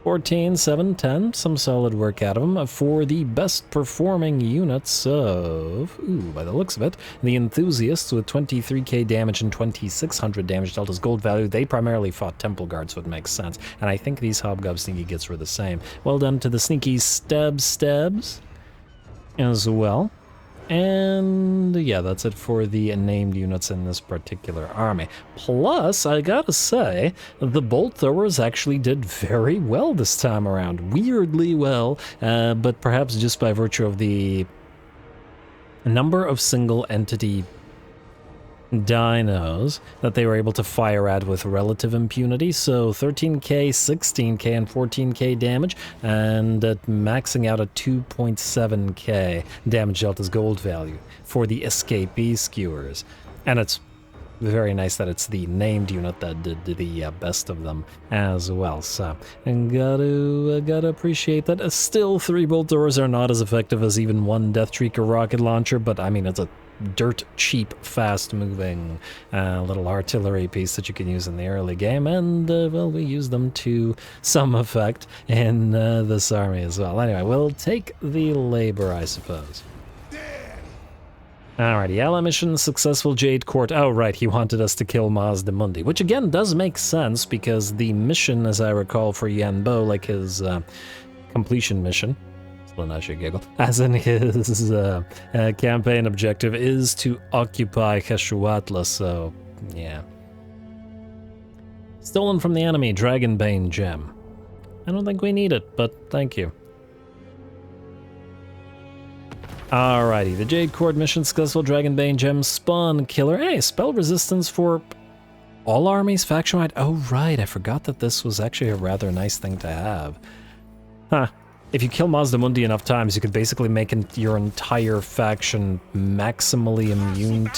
14, 7, 10, some solid work out of them for the best performing units of, by the looks of it, the Enthusiasts with 23k damage and 2600 damage dealt as gold value. They primarily fought Temple Guard, so it makes sense. And I think these Hobgob Sneaky Gits were the same. Well done to the Sneaky Stabs as well. And yeah, that's it for the named units in this particular army. Plus, I gotta say, the Bolt Throwers actually did very well this time around. Weirdly well, but perhaps just by virtue of the number of single entity dinos that they were able to fire at with relative impunity. So 13k, 16k, and 14k damage, and maxing out at 2.7k damage dealt as gold value for the escapee skewers. And it's very nice that it's the named unit that did the best of them as well. So, and gotta appreciate that. Still, 3 bolt doors are not as effective as even 1 Death Shrieker rocket launcher, but I mean, it's a dirt cheap, fast-moving little artillery piece that you can use in the early game, and well, we use them to some effect in this army as well. Anyway, we'll take the labor, I suppose. Alrighty, ally mission, successful Jade Court. Oh, right, he wanted us to kill Mazdamundi, which again does make sense because the mission, as I recall, for Yanbo, like his completion mission, giggle, as in his campaign objective, is to occupy Keshuatla, so yeah. Stolen from the enemy, Dragonbane gem. I don't think we need it, but thank you. Alrighty, the Jade Cord mission, successful Dragonbane gem, spawn killer. Hey, spell resistance for all armies, faction-wide. Oh right, I forgot that this was actually a rather nice thing to have. Huh. If you kill Mazdamundi enough times, you could basically make your entire faction maximally immune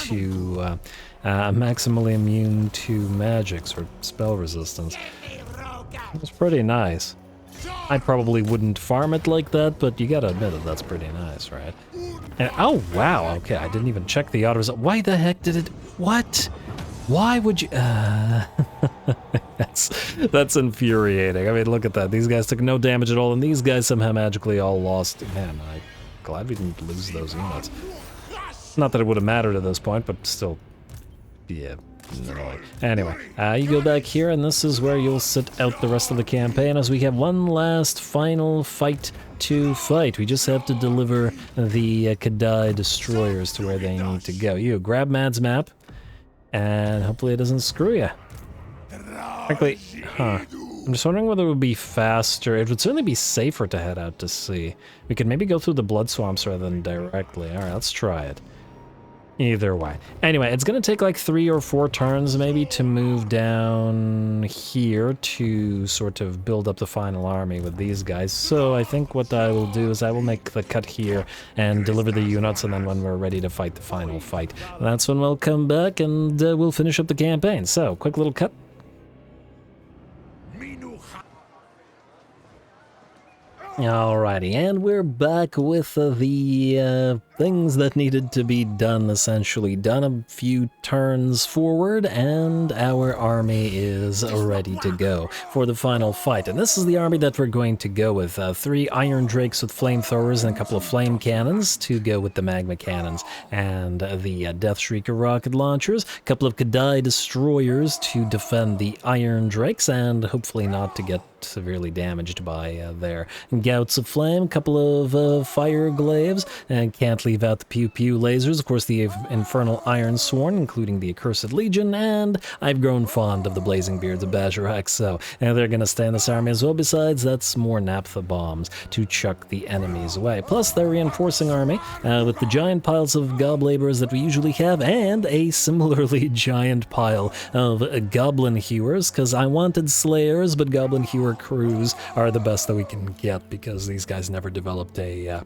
to magics or spell resistance. It's pretty nice. I probably wouldn't farm it like that, but you gotta admit that that's pretty nice, right? And oh wow, okay, I didn't even check the auto result. Why the heck did it? What? Why would you? That's infuriating. I mean, look at that. These guys took no damage at all, and these guys somehow magically all lost. Man, I'm glad we didn't lose those units. Not that it would have mattered at this point, but still, yeah. No. Anyway, you go back here, and this is where you'll sit out the rest of the campaign, as we have one last final fight to fight. We just have to deliver the Kadai destroyers to where they need to go. You grab Mad's map. And hopefully it doesn't screw you. Frankly, I'm just wondering whether it would be faster. It would certainly be safer to head out to sea. We could maybe go through the blood swamps rather than directly. Alright, let's try it. Either way. Anyway, it's going to take like 3 or 4 turns maybe to move down here to sort of build up the final army with these guys. So I think what I will do is I will make the cut here and deliver the units, and then when we're ready to fight the final fight, that's when we'll come back and we'll finish up the campaign. So, quick little cut. Alrighty, and we're back with the things that needed to be done, essentially. Done a few turns forward, and our army is ready to go for the final fight. And this is the army that we're going to go with. 3 Iron Drakes with flamethrowers and a couple of flame cannons to go with the magma cannons, and the Death Shrieker rocket launchers, a couple of Kadai destroyers to defend the Iron Drakes, and hopefully not to get severely damaged by their gouts of flame, a couple of fire glaives, and can't leave out the pew pew lasers, of course the infernal Iron Sworn, including the Accursed Legion, and I've grown fond of the Blazing Beards of Bajorak, so they're gonna stay in this army as well. Besides, that's more naphtha bombs to chuck the enemies away. Plus, they're reinforcing army with the giant piles of gob laborers that we usually have, and a similarly giant pile of goblin hewers, because I wanted slayers, but goblin hewer crews are the best that we can get, because these guys never developed a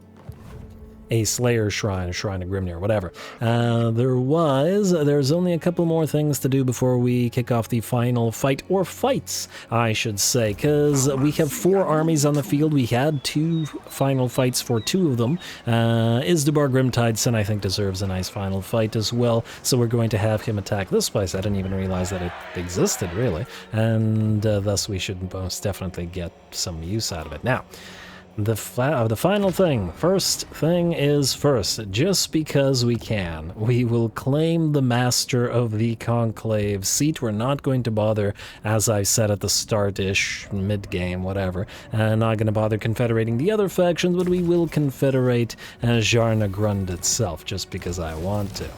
Slayer Shrine, a Shrine of Grimnir, whatever. There's only a couple more things to do before we kick off the final fight, or fights, I should say, because we have 4 armies on the field. We had 2 final fights for 2 of them. Isdubar Grimtideson, I think, deserves a nice final fight as well, so we're going to have him attack this place. I didn't even realize that it existed, really, and thus we should most definitely get some use out of it. Now, the final thing. First thing is first. Just because we can, we will claim the Master of the Conclave seat. We're not going to bother, as I said at the start-ish, mid-game, whatever, not going to bother confederating the other factions, but we will confederate Zharna Grund itself, just because I want to.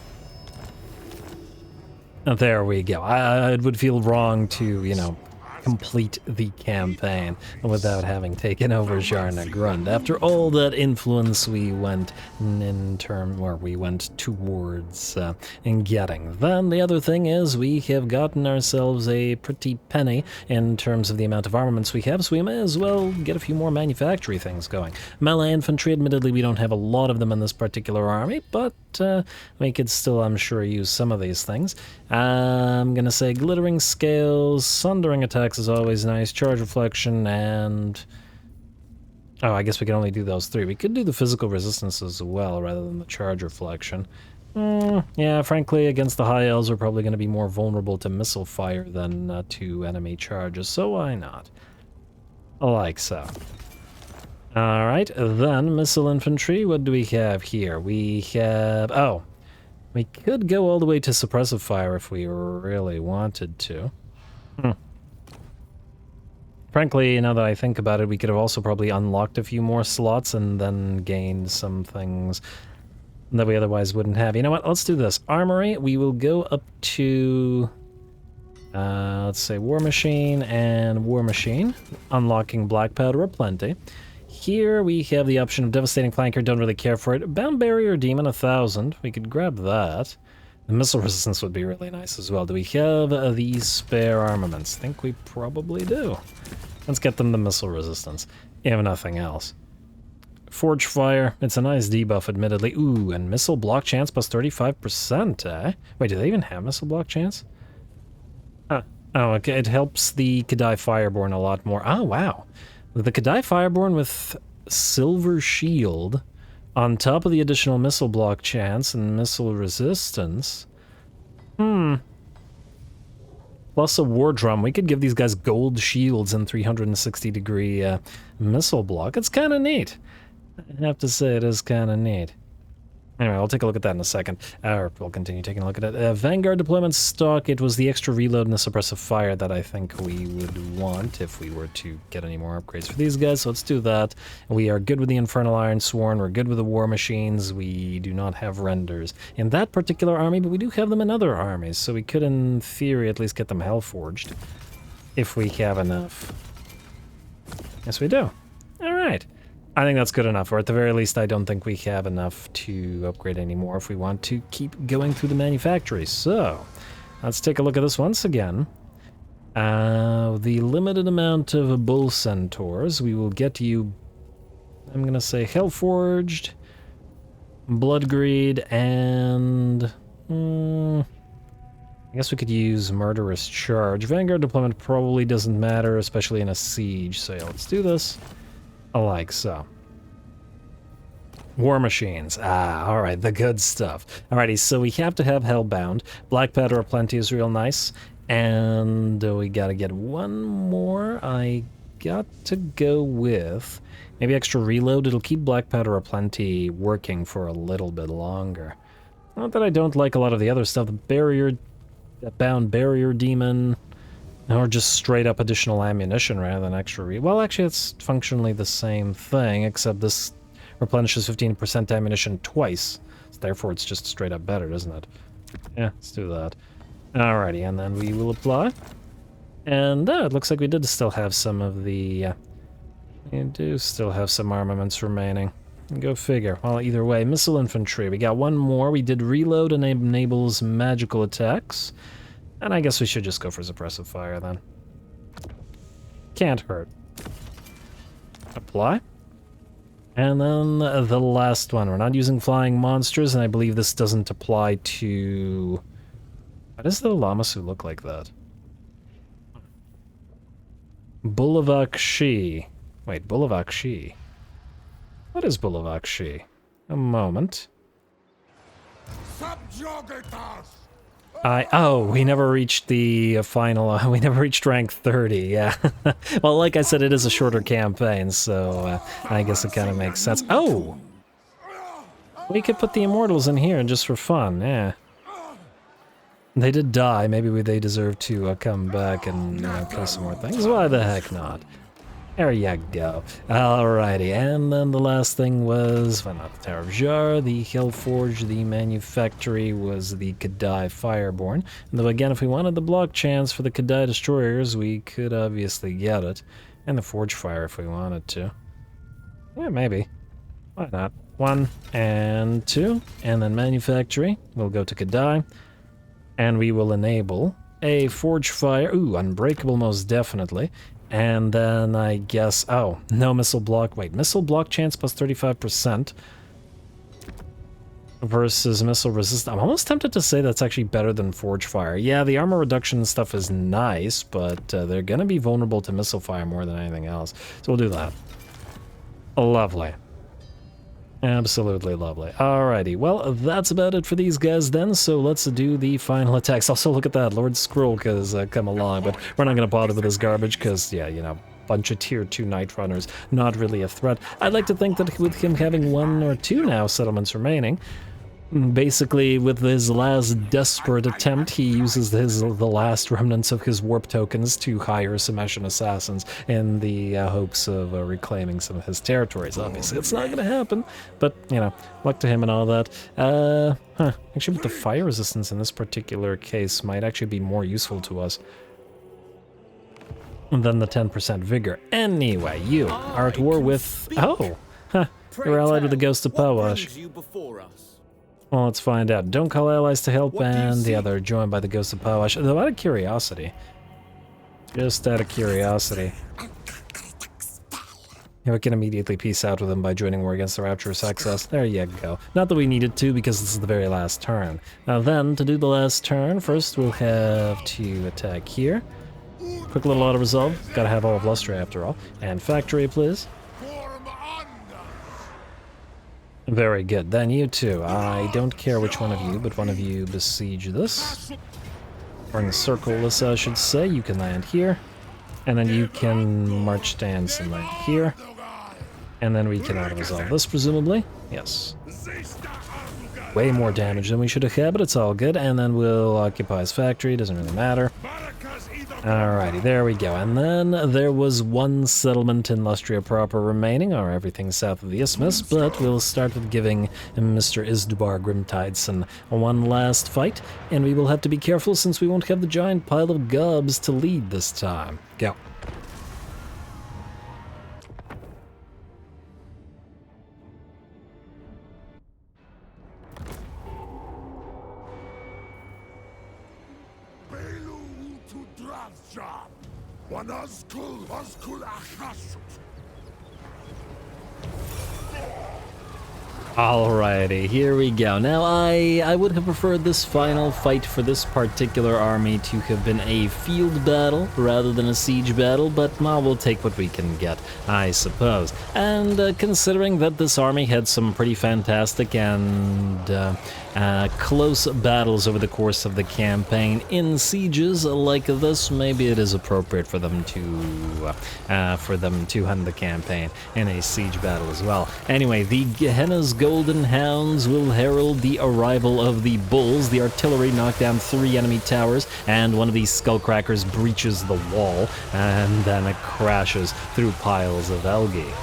There we go. It would feel wrong to, complete the campaign without having taken over Zharna Grund. After all that influence we went towards in getting. Then the other thing is we have gotten ourselves a pretty penny in terms of the amount of armaments we have, so we may as well get a few more manufactory things going. Melee infantry, admittedly, we don't have a lot of them in this particular army, but we could still, I'm sure, use some of these things. I'm gonna say glittering scales, sundering attacks is always nice, charge reflection, and oh, I guess we can only do those three. We could do the physical resistance as well rather than the charge reflection. Yeah, frankly, against the high elves, we're probably going to be more vulnerable to missile fire than to enemy charges, so why not? Like so. Alright, then missile infantry, what do we have here? We have... oh, we could go all the way to suppressive fire if we really wanted to. Frankly, now that I think about it, we could have also probably unlocked a few more slots and then gained some things that we otherwise wouldn't have. You know what? Let's do this. Armory, we will go up to... let's say War Machine and War Machine. Unlocking Black Powder aplenty. Here we have the option of Devastating Flanker, don't really care for it. Bound Barrier Demon, 1,000. We could grab that. The missile resistance would be really nice as well. Do we have these spare armaments? I think we probably do. Let's get them the missile resistance, if nothing else. Forge Fire, it's a nice debuff, admittedly. Ooh, and missile block chance plus 35%, eh? Wait, do they even have missile block chance? Oh, okay, it helps the Kadai Fireborn a lot more. Oh, wow. The Kadai Fireborn with Silver Shield, on top of the additional missile block chance and missile resistance. Plus a war drum. We could give these guys gold shields and 360-degree missile block. It's kind of neat. I have to say, it is kind of neat. Anyway, I'll take a look at that in a second. Or we'll continue taking a look at it. Vanguard deployment stock, it was the extra reload and the suppressive fire that I think we would want if we were to get any more upgrades for these guys, so let's do that. We are good with the Infernal Iron Sworn, we're good with the War Machines, we do not have renders in that particular army, but we do have them in other armies, so we could, in theory, at least get them Hellforged, if we have enough. Yes, we do. Alright. I think that's good enough, or at the very least, I don't think we have enough to upgrade anymore if we want to keep going through the manufactory. So, let's take a look at this once again. The limited amount of Bull Centaurs, we will get you, I'm gonna say Hellforged, Bloodgreed, and... I guess we could use Murderous Charge. Vanguard deployment probably doesn't matter, especially in a siege, so yeah, let's do this. Like so. War Machines. Alright, the good stuff. Alrighty, so we have to have Hellbound. Black Powder aplenty is real nice. And we gotta get one more. I got to go with maybe extra reload. It'll keep Black Powder aplenty working for a little bit longer. Not that I don't like a lot of the other stuff. The Bound Barrier Demon... or just straight up additional ammunition rather than extra well, actually, it's functionally the same thing, except this replenishes 15% ammunition twice. So therefore, it's just straight up better, doesn't it? Yeah, let's do that. Alrighty, and then we will apply. And it looks like we did still have some of the... we do still have some armaments remaining. Go figure. Well, either way, missile infantry. We got one more. We did reload and enables magical attacks. And I guess we should just go for suppressive fire then. Can't hurt. Apply. And then the last one. We're not using flying monsters, and I believe this doesn't apply to... Why does the Lamasu look like that? Bulavak-Shi. Wait, Bulavak-Shi. What is Bulavak-Shi? A moment. We never reached the final, we never reached rank 30, yeah. Well, like I said, it is a shorter campaign, so I guess it kind of makes sense. Oh! We could put the Immortals in here just for fun, yeah. They did die, maybe they deserve to come back and kill some more things. Why the heck not? There you go. Alrighty, and then the last thing was, well, not the Tower of Jar, the Hellforge, the Manufactory was the Kadai Fireborn. And though again, if we wanted the block chance for the Kadai Destroyers, we could obviously get it. And the Forge Fire if we wanted to. Yeah, maybe. Why not? 1 and 2, and then Manufactory. We'll go to Kadai, and we will enable a Forge Fire. Ooh, Unbreakable most definitely. And then I guess, oh, no missile block. Wait, missile block chance plus 35% versus missile resistance. I'm almost tempted to say that's actually better than Forge Fire. Yeah, the armor reduction stuff is nice, but they're going to be vulnerable to missile fire more than anything else. So we'll do that. Lovely. Absolutely lovely. Alrighty, well, that's about it for these guys then, so let's do the final attacks. Also, look at that, Lord Skrull has come along, but we're not going to bother with this garbage, because, yeah, you know, bunch of tier 2 Night Runners, not really a threat. I'd like to think that with him having 1 or 2 now settlements remaining, basically, with his last desperate attempt, he uses the last remnants of his warp tokens to hire some Ashen Assassins in the hopes of reclaiming some of his territories. Obviously, it's not going to happen, but, you know, luck to him and all that. Actually, but the fire resistance in this particular case might actually be more useful to us than the 10% vigor. Anyway, you are at war with... Oh! You're allied with the Ghost of Pawash. Well, let's find out. Don't call allies to help, and the other joined by the Ghost of Pawash. Though, out of curiosity. Just out of curiosity. Yeah, we can immediately peace out with them by joining war against the Rapturous Excess. There you go. Not that we needed to, because this is the very last turn. Now then, to do the last turn, first we'll have to attack here. Quick little auto-resolve. Gotta have all of Lustre after all. And factory, please. Very good. Then you two. I don't care which one of you, but one of you besiege this. Or encircle this, I should say. You can land here. And then you can march stance and land here. And then we can auto-resolve this, presumably. Yes. Way more damage than we should have had, but it's all good. And then we'll occupy his factory. Doesn't really matter. Alrighty, there we go. And then there was 1 settlement in Lustria proper remaining, or everything south of the Isthmus, but we'll start with giving Mr. Isdubar Grimtideson 1 last fight, and we will have to be careful since we won't have the giant pile of gobs to lead this time. Go. Alrighty, here we go. Now, I would have preferred this final fight for this particular army to have been a field battle rather than a siege battle, but we'll take what we can get, I suppose. And considering that this army had some pretty fantastic and close battles over the course of the campaign in sieges like this, maybe it is appropriate for them to end the campaign in a siege battle as well. Anyway, the Gehenna's Golden Hounds will herald the arrival of the Bulls. The artillery knocked down 3 enemy towers, and one of these skullcrackers breaches the wall, and then it crashes through piles of ELGI.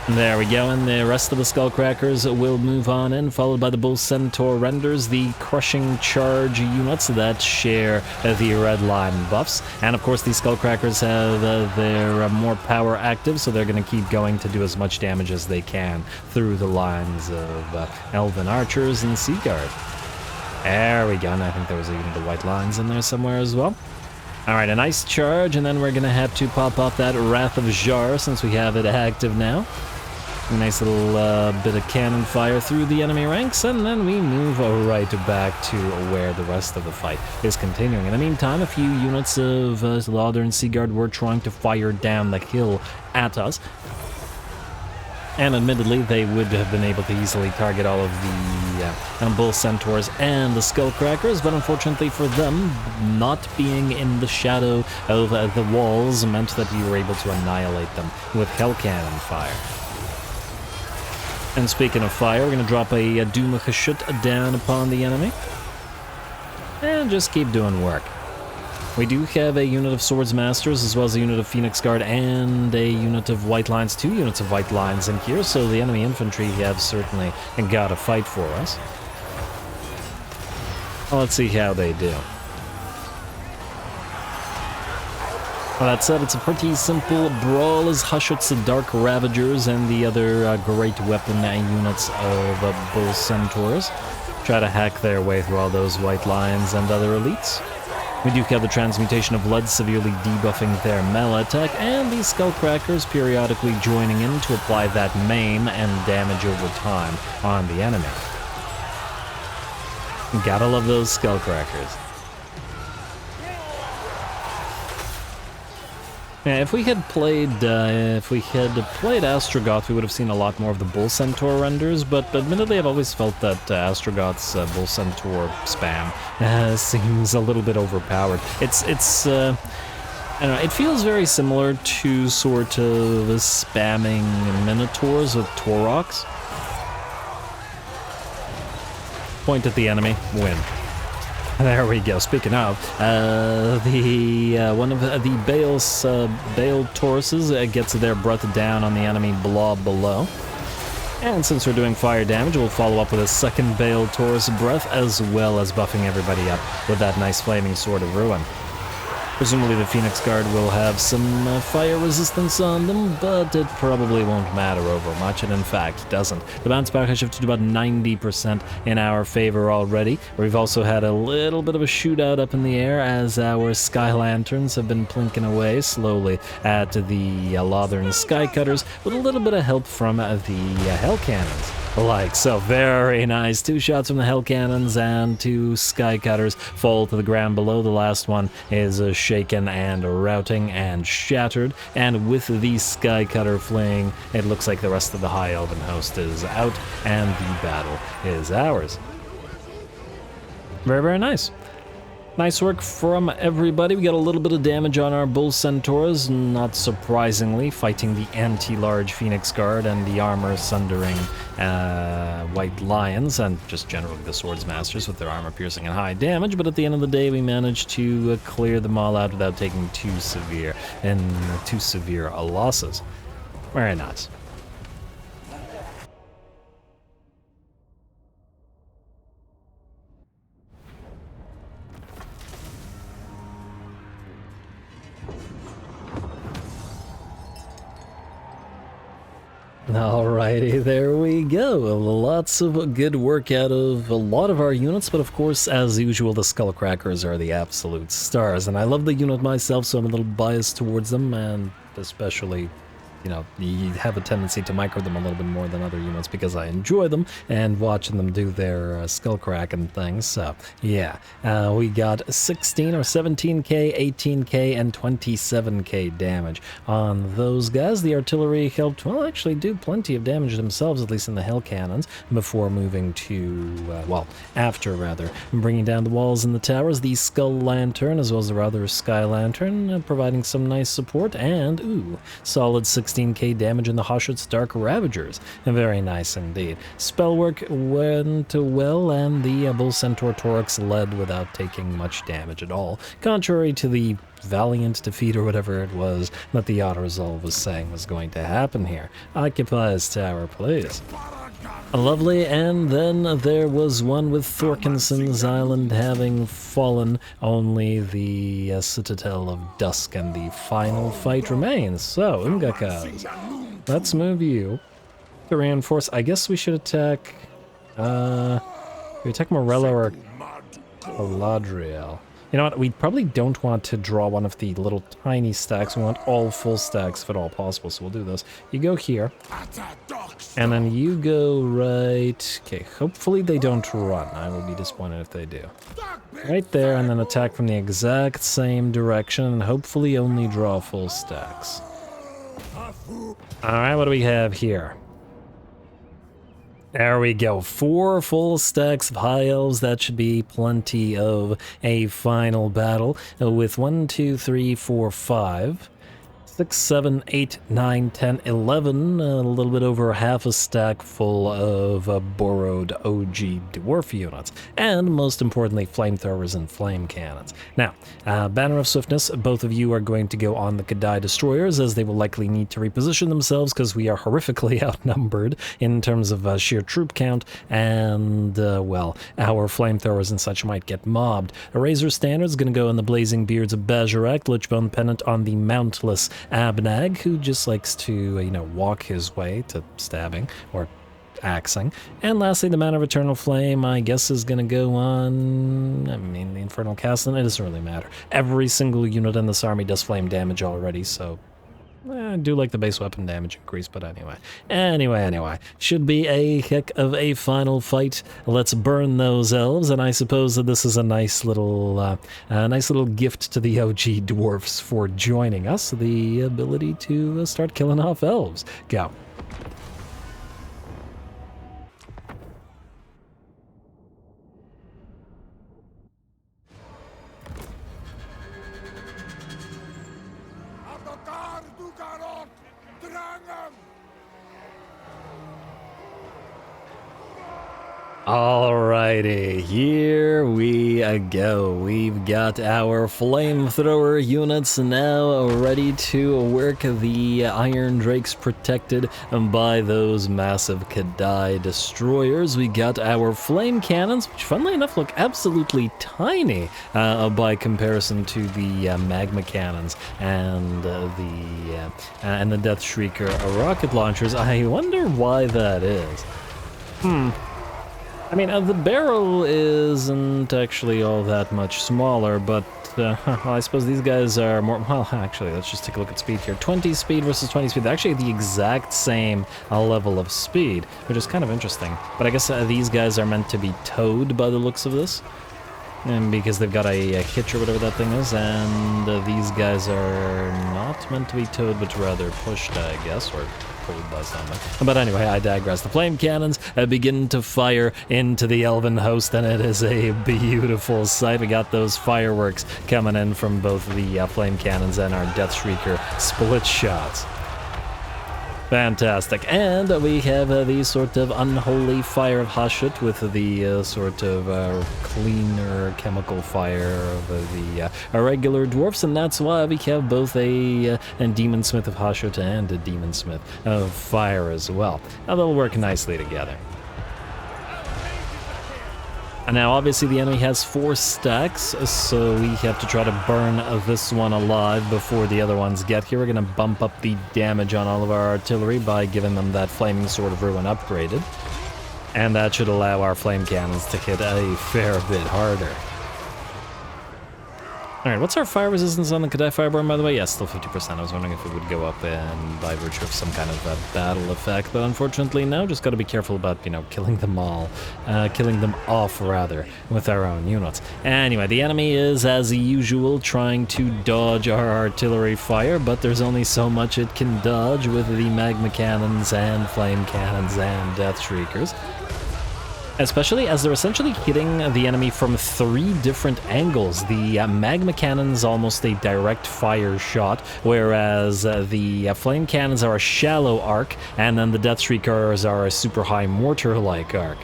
There we go, and the rest of the Skullcrackers will move on in, followed by the Bull Centaur Renders, the Crushing Charge units that share the red line buffs. And of course, these Skullcrackers have their more power active, so they're going to keep going to do as much damage as they can through the lines of Elven Archers and Seaguard. There we go, and I think there was even the White Lines in there somewhere as well. Alright, a nice charge, and then we're going to have to pop off that Wrath of Jar since we have it active now. A nice little bit of cannon fire through the enemy ranks, and then we move right back to where the rest of the fight is continuing. In the meantime, a few units of Lauder and Seaguard were trying to fire down the hill at us. And admittedly, they would have been able to easily target all of the Bull Centaurs and the Skullcrackers, but unfortunately for them, not being in the shadow of the walls meant that you were able to annihilate them with Hell Cannon fire. And speaking of fire, we're going to drop a Doom of Hashut down upon the enemy. And just keep doing work. We do have a unit of Swords Masters, as well as a unit of Phoenix Guard, and a unit of White Lines, 2 units of White Lines in here, so the enemy infantry have certainly got to fight for us. Well, let's see how they do. Well, that said, it's a pretty simple brawl as Hushut's the Dark Ravagers and the other great weapon units of Bull Centaurs try to hack their way through all those White Lines and other elites. We do have the Transmutation of Blood severely debuffing their melee attack, and these Skullcrackers periodically joining in to apply that maim and damage over time on the enemy. Gotta love those Skullcrackers. Yeah, if we had played Astrogoth, we would have seen a lot more of the Bull Centaur renders, but admittedly I've always felt that Astrogoth's Bull Centaur spam seems a little bit overpowered. It's I don't know, it feels very similar to sort of spamming Minotaurs with Taurochs. Point at the enemy, win. There we go. Speaking of, one of the Bale Tauruses gets their breath down on the enemy blob below. And since we're doing fire damage, we'll follow up with a second Bale Taurus breath, as well as buffing everybody up with that nice flaming Sword of Ruin. Presumably the Phoenix Guard will have some fire resistance on them, but it probably won't matter over much, and in fact doesn't. The bounce back has shifted to about 90% in our favor already. We've also had a little bit of a shootout up in the air as our Sky Lanterns have been plinking away slowly at the Lothern Sky Cutters, with a little bit of help from the Hell Cannons. Like so. Very nice. 2 shots from the Hell Cannons and 2 Sky Cutters fall to the ground below. The last one is shaken and routing and shattered, and with the Sky Cutter fleeing, it looks like the rest of the High Elven host is out and the battle is ours. Very, very nice. Nice work from everybody. We got a little bit of damage on our Bull Centaurs, not surprisingly, fighting the anti-large Phoenix Guard and the armor-sundering White Lions, and just generally the Swords Masters with their armor-piercing and high damage, but at the end of the day we managed to clear them all out without taking too severe losses. Very nice. Alrighty, there we go. Lots of good work out of a lot of our units, but of course, as usual, the Skullcrackers are the absolute stars, and I love the unit myself, so I'm a little biased towards them, and especially, you know, you have a tendency to micro them a little bit more than other units because I enjoy them and watching them do their skullcracking things. So, yeah, we got 16 or 17k, 18k, and 27k damage on those guys. The artillery helped, well, actually do plenty of damage themselves, at least in the Hell Cannons, before moving to, after rather, bringing down the walls and the towers. The Skull Lantern, as well as the other Sky Lantern, providing some nice support, and, ooh, solid 16k damage in the Hushut's Dark Ravagers. Very nice indeed. Spellwork went well, and the Bull Centaur Taurochs led without taking much damage at all, contrary to the valiant defeat or whatever it was that the auto-resolve was saying was going to happen here. Occupy his tower, please. Lovely, and then there was one with Thorkinson's Island having fallen. Only the Citadel of Dusk and the final fight remains. So, Umgakas, let's move you to reinforce. I guess we should attack, we attack Morello or Galadriel. You know what, we probably don't want to draw one of the little tiny stacks. We want all full stacks if at all possible, so we'll do this. You go here, and then you go right... Okay, hopefully they don't run. I will be disappointed if they do. Right there, and then attack from the exact same direction, and hopefully only draw full stacks. Alright, what do we have here? There we go, 4 full stacks of High Elves. That should be plenty of a final battle with 1, 2, 3, 4, 5, 6, 7, 8, 9, 10, 11, a little bit over half a stack full of borrowed OG dwarf units, and most importantly, flamethrowers and flame cannons. Now, Banner of Swiftness, both of you are going to go on the Kadai destroyers, as they will likely need to reposition themselves because we are horrifically outnumbered in terms of sheer troop count, and, well, our flamethrowers and such might get mobbed. A Razor Standard is going to go in the Blazing Beards of Bajorak, Lichbone Pennant on the Mountless Abnagg, who just likes to, you know, walk his way to stabbing or axing. And lastly, the Man of Eternal Flame, I guess, is going to go on, I mean, the Infernal Castle, it doesn't really matter. Every single unit in this army does flame damage already, so I do like the base weapon damage increase, but anyway. Should be a heck of a final fight. Let's burn those elves, and I suppose that this is a nice little gift to the OG dwarfs for joining us, the ability to start killing off elves. Go. Alrighty, here we go. We've got our flamethrower units now ready to work the Iron Drakes protected by those massive Kadai destroyers. We got our flame cannons, which funnily enough look absolutely tiny by comparison to the magma cannons and the Death Shrieker rocket launchers. I wonder why that is. I mean, the barrel isn't actually all that much smaller, but well, I suppose these guys are more... Well, actually, let's just take a look at speed here. 20 speed versus 20 speed. They're actually the exact same level of speed, which is kind of interesting. But I guess these guys are meant to be towed by the looks of this, and because they've got a hitch or whatever that thing is, and these guys are not meant to be towed, but rather pushed, I guess, or pulled by something. But anyway, I digress. The flame cannons begin to fire into the elven host, and it is a beautiful sight. We got those fireworks coming in from both the flame cannons and our Death Shrieker split shots. Fantastic. And we have the sort of unholy fire of Hashut with the sort of cleaner chemical fire of the regular dwarfs, and that's why we have both a Demon Smith of Hashut and a Demon Smith of Fire as well. Now they'll work nicely together. And now obviously the enemy has 4 stacks, so we have to try to burn this one alive before the other ones get here. We're going to bump up the damage on all of our artillery by giving them that Flaming Sword of Ruin upgraded. And that should allow our flame cannons to hit a fair bit harder. Alright, what's our fire resistance on the Kadai Fireborn, by the way? Yes, still 50%. I was wondering if it would go up by virtue of some kind of battle effect, but unfortunately no, just gotta be careful about, you know, killing them all. Killing them off, rather, with our own units. Anyway, the enemy is, as usual, trying to dodge our artillery fire, but there's only so much it can dodge with the magma cannons and flame cannons and death shriekers. Especially as they're essentially hitting the enemy from 3 different angles. The magma cannons almost a direct fire shot, whereas the flame cannons are a shallow arc, and then the death shriekers are a super high mortar-like arc.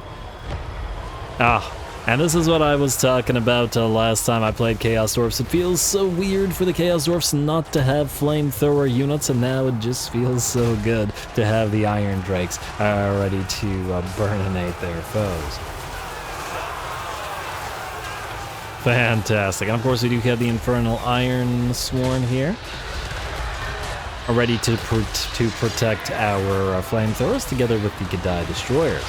And this is what I was talking about last time I played Chaos Dwarfs. It feels so weird for the Chaos Dwarfs not to have flamethrower units, and now it just feels so good to have the Iron Drakes ready to burninate their foes. Fantastic. And of course we do have the Infernal Iron Sworn here, ready to protect our flamethrowers together with the Kadai Destroyers,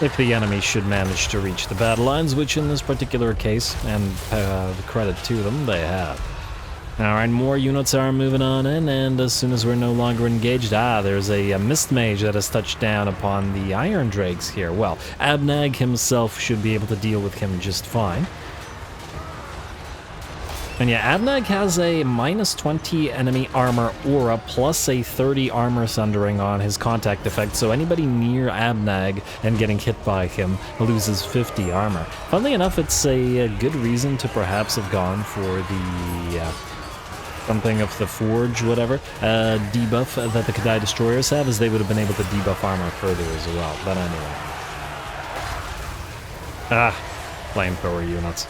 if the enemy should manage to reach the battle lines, which in this particular case, and credit to them, they have. Alright, more units are moving on in, and as soon as we're no longer engaged, there's a Mist Mage that has touched down upon the Iron Drakes here. Well, Abnagg himself should be able to deal with him just fine. And yeah, Abnagg has a minus 20 enemy armor aura plus a 30 armor sundering on his contact effect, so anybody near Abnagg and getting hit by him loses 50 armor. Funnily enough, it's a good reason to perhaps have gone for something of the Forge, whatever, debuff that the Kadai Destroyers have, is they would have been able to debuff armor further as well. But anyway. Flamethrower units.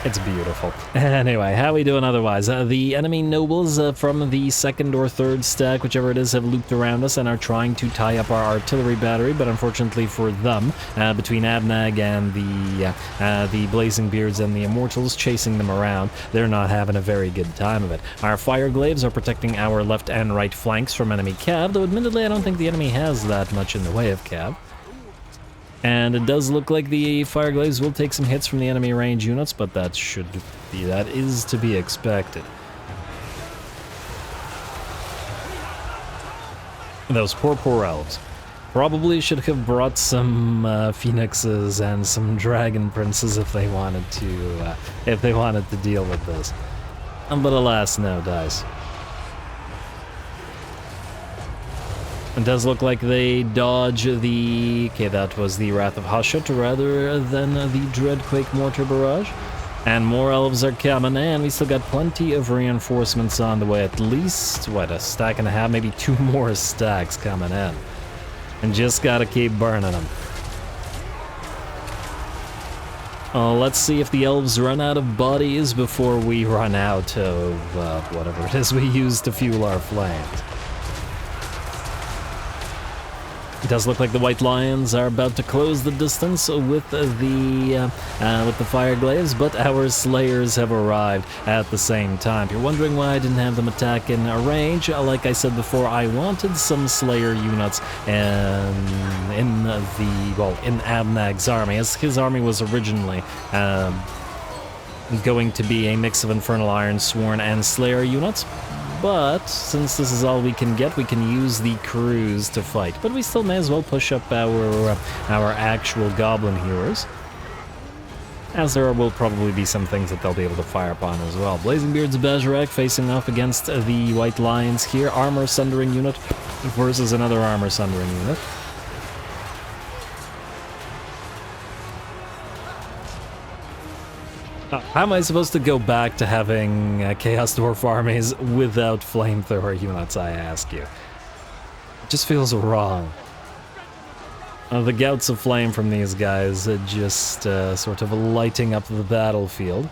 It's beautiful. Anyway, how we doing otherwise? The enemy nobles from the second or third stack, whichever it is, have looped around us and are trying to tie up our artillery battery, but unfortunately for them, between Abnagg and the Blazing Beards and the Immortals chasing them around, they're not having a very good time of it. Our fire glaives are protecting our left and right flanks from enemy cav, though admittedly I don't think the enemy has that much in the way of cav. And it does look like the fire glaives will take some hits from the enemy range units, but that is to be expected. Those poor elves. Probably should have brought some phoenixes and some dragon princes if they wanted to deal with this. But alas, no dice. It does look like they dodge the... Okay, that was the Wrath of Hashut rather than the Dreadquake Mortar Barrage. And more elves are coming, and we still got plenty of reinforcements on the way. At least, what, a stack and a half, maybe 2 more stacks coming in. And just gotta keep burning them. Let's see if the elves run out of bodies before we run out of whatever it is we use to fuel our flames. It does look like the White Lions are about to close the distance with the fire glaives, but our Slayers have arrived at the same time. If you're wondering why I didn't have them attack in range, like I said before, I wanted some Slayer units in Abnagg's army, as his army was originally going to be a mix of Infernal Iron Sworn and Slayer units. But since this is all we can get, we can use the crews to fight. But we still may as well push up our actual goblin heroes, as there will probably be some things that they'll be able to fire upon as well. Blazing Beard's Bergerac facing off against the White Lions here. Armor Sundering unit versus another Armor Sundering unit. How am I supposed to go back to having Chaos Dwarf armies without flamethrower units, I ask you? It just feels wrong. The gouts of flame from these guys just sort of lighting up the battlefield.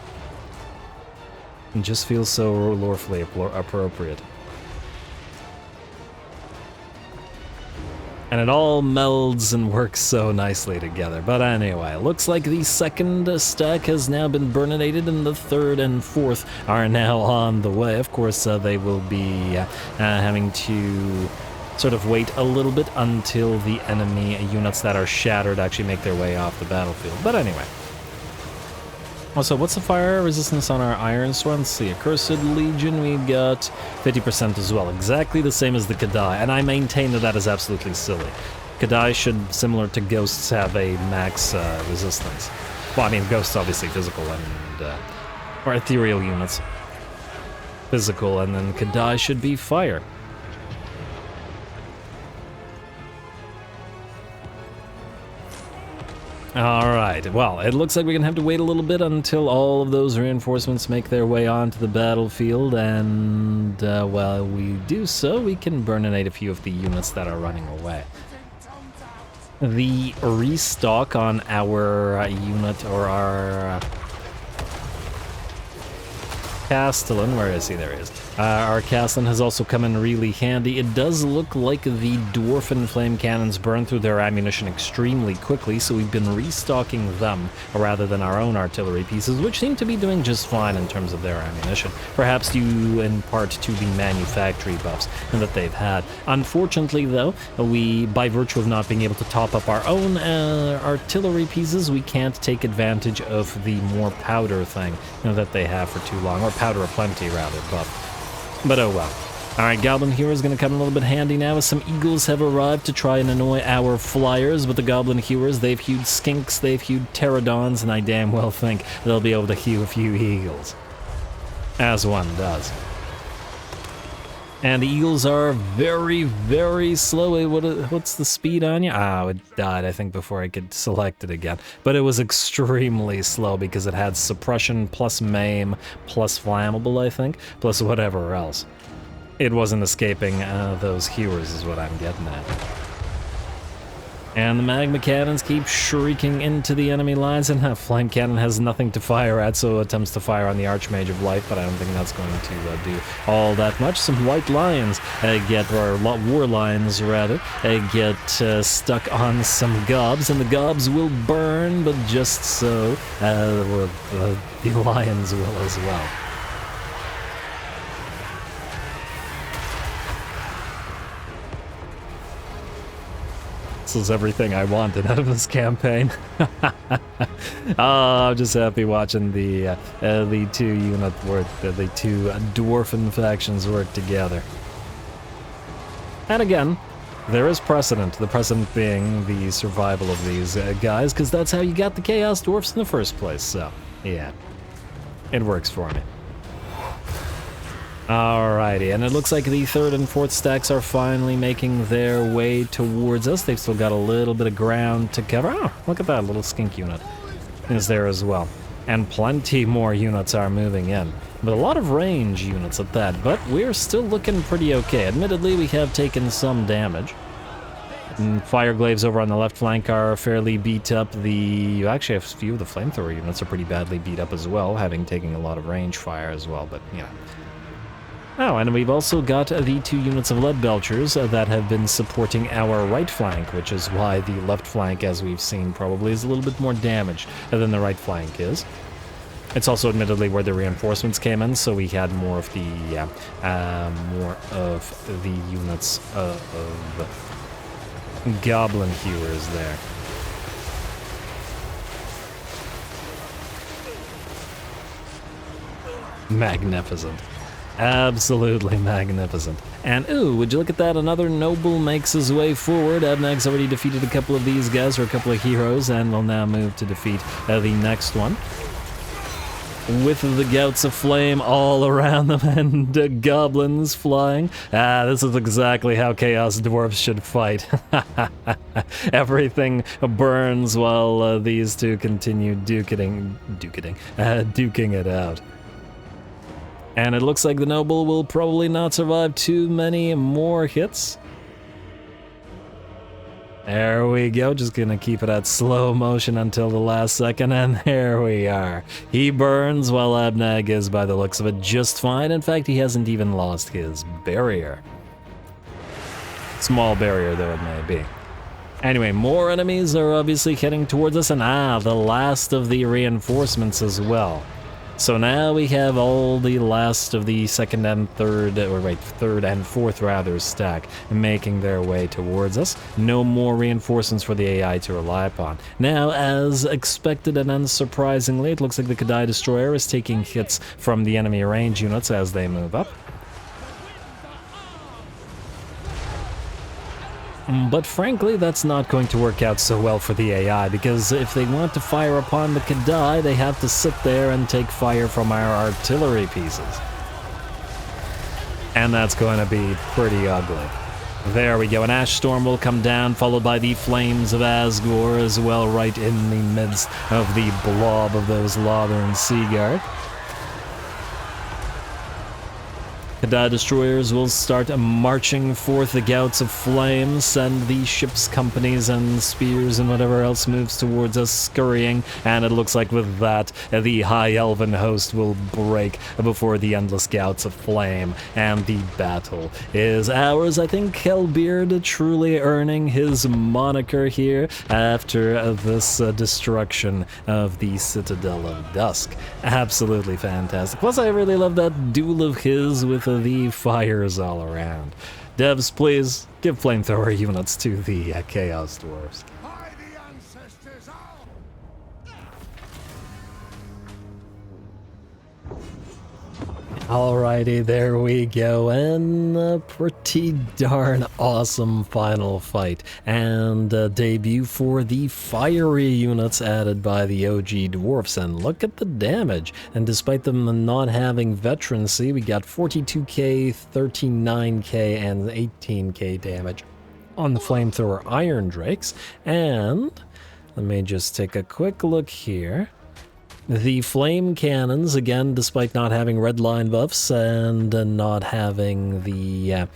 It just feels so lorefully appropriate. And it all melds and works so nicely together. But anyway, looks like the second stack has now been burninated and the third and fourth are now on the way. Of course, they will be having to sort of wait a little bit until the enemy units that are shattered actually make their way off the battlefield. But anyway. Also, what's the fire resistance on our Iron Sworn? Let's see, Accursed Legion, we got 50% as well. Exactly the same as the Kadai, and I maintain that is absolutely silly. Kadai should, similar to Ghosts, have a max resistance. Well, I mean, Ghosts obviously physical and or ethereal units. Physical, and then Kadai should be fire. Alright, well, it looks like we're gonna have to wait a little bit until all of those reinforcements make their way onto the battlefield, and while we do so, we can burninate a few of the units that are running away. The restock on our unit, or our Castellan, where is he? There he is. Our Castellan has also come in really handy. It does look like the Dwarfen flame cannons burn through their ammunition extremely quickly, so we've been restocking them rather than our own artillery pieces, which seem to be doing just fine in terms of their ammunition. Perhaps due in part to the manufactory buffs that they've had. Unfortunately, though, we, by virtue of not being able to top up our own artillery pieces, we can't take advantage of the more powder thing that they have for too long, or powder aplenty rather, but oh well. Alright, Goblin Hero is going to come a little bit handy now, as some Eagles have arrived to try and annoy our Flyers, but the Goblin Heroes, they've hewed Skinks, they've hewed Pterodons, and I damn well think they'll be able to hew a few Eagles. As one does. And the eagles are very, very slow. What's the speed on you? Ah, it died, I think, before I could select it again. But it was extremely slow because it had suppression plus maim plus flammable, I think, plus whatever else. It wasn't escaping those hewers is what I'm getting at. And the magma cannons keep shrieking into the enemy lines, and that flame cannon has nothing to fire at, so attempts to fire on the Archmage of Light, but I don't think that's going to do all that much. Some white lions or war lions rather, get stuck on some gobs, and the gobs will burn, but just so the lions will as well. This is everything I wanted out of this campaign. I'm just happy watching the two the two dwarfen factions work together. And again, there is precedent. The precedent being the survival of these guys, because that's how you got the Chaos Dwarfs in the first place. So, yeah, it works for me. Alrighty, and it looks like the third and fourth stacks are finally making their way towards us. They've still got a little bit of ground to cover. Oh, look at that little skink unit is there as well. And plenty more units are moving in. But a lot of range units at that, but we're still looking pretty okay. Admittedly, we have taken some damage. And Fireglaves over on the left flank are fairly beat up. Actually, a few of the flamethrower units are pretty badly beat up as well, having taken a lot of range fire as well, but, you know. Oh, and we've also got the two units of lead belchers that have been supporting our right flank, which is why the left flank, as we've seen, probably is a little bit more damaged than the right flank is. It's also admittedly where the reinforcements came in, so we had more of the units of goblin hewers there. Magnificent. Absolutely magnificent. And ooh, would you look at that, another noble makes his way forward. Abnagg's already defeated a couple of these guys, or a couple of heroes, and will now move to defeat the next one. With the gouts of flame all around them and goblins flying. This is exactly how Chaos Dwarfs should fight. Everything burns while these two continue duking it out. And it looks like the noble will probably not survive too many more hits. There we go, just gonna keep it at slow motion until the last second, and there we are. He burns while Abnagg is, by the looks of it, just fine. In fact, he hasn't even lost his barrier. Small barrier, though it may be. Anyway, more enemies are obviously heading towards us, and the last of the reinforcements as well. So now we have all the last of the third and fourth rather stack making their way towards us. No more reinforcements for the AI to rely upon. Now, as expected and unsurprisingly, it looks like the Kadai Destroyer is taking hits from the enemy range units as they move up. But frankly, that's not going to work out so well for the AI, because if they want to fire upon the Kadai, they have to sit there and take fire from our artillery pieces. And that's going to be pretty ugly. There we go, an Ash Storm will come down, followed by the Flames of Asgore as well, right in the midst of the blob of those Lothern Seaguard. Kadai Destroyers will start marching forth the gouts of flames, and the ship's companies and spears and whatever else moves towards us scurrying, and it looks like with that, the High Elven host will break before the endless gouts of flame, and the battle is ours. I think Hellbeard truly earning his moniker here after this destruction of the Citadel of Dusk. Absolutely fantastic. Plus, I really love that duel of his with the fires all around. Devs, please give flamethrower units to the Chaos Dwarfs. Alrighty, there we go, and a pretty darn awesome final fight, and a debut for the fiery units added by the OG Dwarfs, and look at the damage, and despite them not having veterancy, we got 42k, 39k, and 18k damage on the flamethrower Iron Drakes, and let me just take a quick look here. The flame cannons, again, despite not having red line buffs and not having the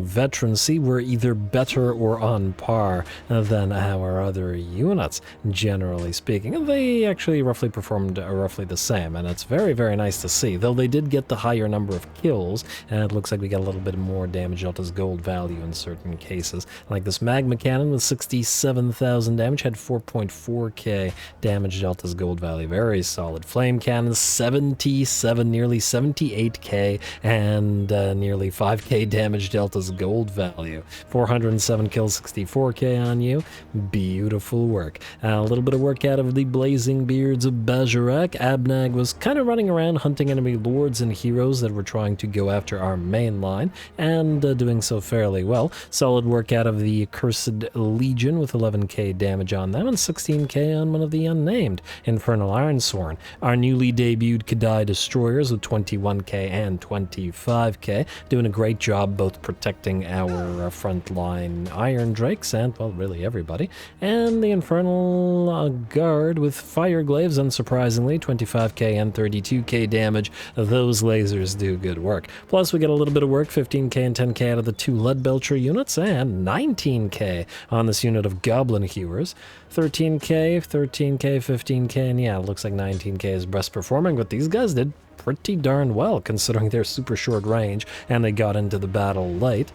veterancy, were either better or on par than our other units, generally speaking. They actually roughly performed roughly the same, and it's very, very nice to see. Though they did get the higher number of kills, and it looks like we got a little bit more damage dealt as gold value in certain cases. Like this magma cannon with 67,000 damage had 4.4k damage dealt as gold value. Very solid. Flame cannons, 77, nearly 78k, and nearly 5k damage dealt as gold value. 407 kills, 64k on you. Beautiful work. A little bit of work out of the Blazing Beards of Bajorak. Abnagg was kind of running around hunting enemy lords and heroes that were trying to go after our main line, and doing so fairly well. Solid work out of the Cursed Legion with 11k damage on them and 16k on one of the unnamed Infernal Ironsworn. Our newly debuted Kadai Destroyers with 21k and 25k, doing a great job both protecting our frontline Iron Drakes and, well, really everybody. And the Infernal Guard with Fire Glaives, unsurprisingly, 25k and 32k damage. Those lasers do good work. Plus, we get a little bit of work, 15k and 10k out of the two Lead Belcher units, and 19k on this unit of Goblin Hewers. 13k, 15k, and yeah, it looks like 19k is best performing, but these guys did pretty darn well considering their super short range, and they got into the battle late,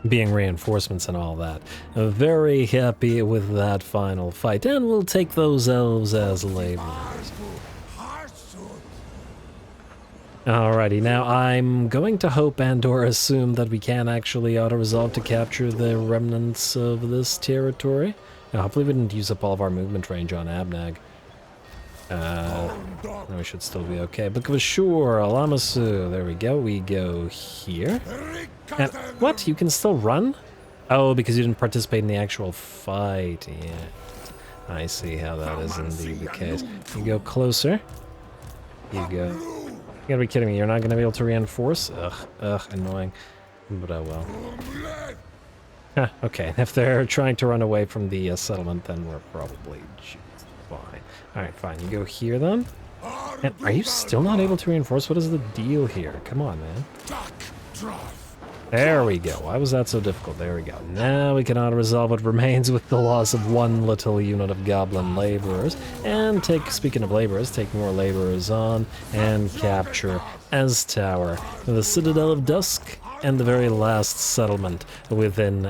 being reinforcements and all that. Very happy with that final fight, and we'll take those elves as laborers. Alrighty, now I'm going to hope and/or assume that we can actually auto-resolve to capture the remnants of this territory. Now, hopefully we didn't use up all of our movement range on Abnagg. We should still be okay. Book of Ashur, Alamasu, there we go. We go here. And, what? You can still run? Oh, because you didn't participate in the actual fight. Yeah, I see how that is indeed the case. You go closer. You go. You gotta be kidding me, you're not gonna be able to reinforce? Ugh, annoying. But oh well. Huh, okay, if they're trying to run away from the settlement, then we're probably just fine. Alright, fine, you go here then? And are you still not able to reinforce? What is the deal here? Come on, man. There we go. Why was that so difficult? There we go. Now we can auto-resolve what remains with the loss of one little unit of goblin laborers. And speaking of laborers, take more laborers on and capture Ez Tower, the Citadel of Dusk, and the very last settlement within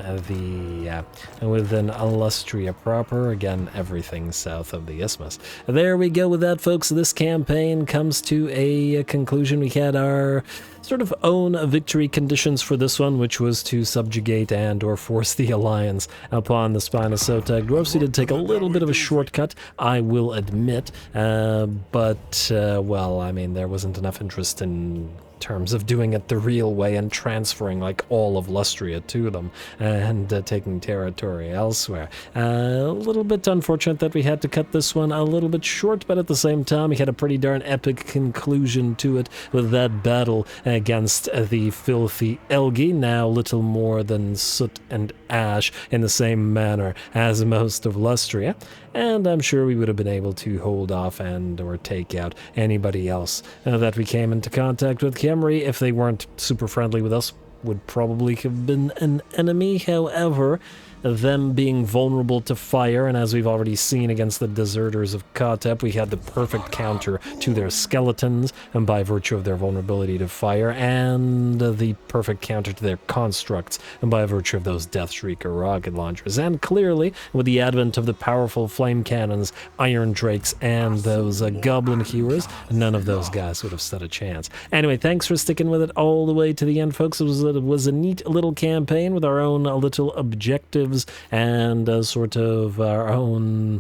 within Illustria proper. Again, everything south of the Isthmus. There we go with that, folks. This campaign comes to a conclusion. We had our sort of own victory conditions for this one, which was to subjugate and or force the alliance upon the Spinosaurus Dwarfs. We did take a little bit of a shortcut, I will admit, but well, I mean, there wasn't enough interest in terms of doing it the real way and transferring like all of Lustria to them and taking territory elsewhere. A little bit unfortunate that we had to cut this one a little bit short, but at the same time we had a pretty darn epic conclusion to it with that battle against the filthy ELGI, now little more than soot and ash in the same manner as most of Lustria. And I'm sure we would have been able to hold off and or take out anybody else that we came into contact with. Khemri, if they weren't super friendly with us, would probably have been an enemy. However, them being vulnerable to fire, and as we've already seen against the deserters of Katep, we had the perfect counter to their skeletons, and by virtue of their vulnerability to fire, and the perfect counter to their constructs, and by virtue of those Death Shrieker rocket launchers. And clearly, with the advent of the powerful flame cannons, Iron Drakes, and those Goblin Hewers, none of those guys would have stood a chance. Anyway, thanks for sticking with it all the way to the end, folks. It was a neat little campaign with our own little objectives and sort of our own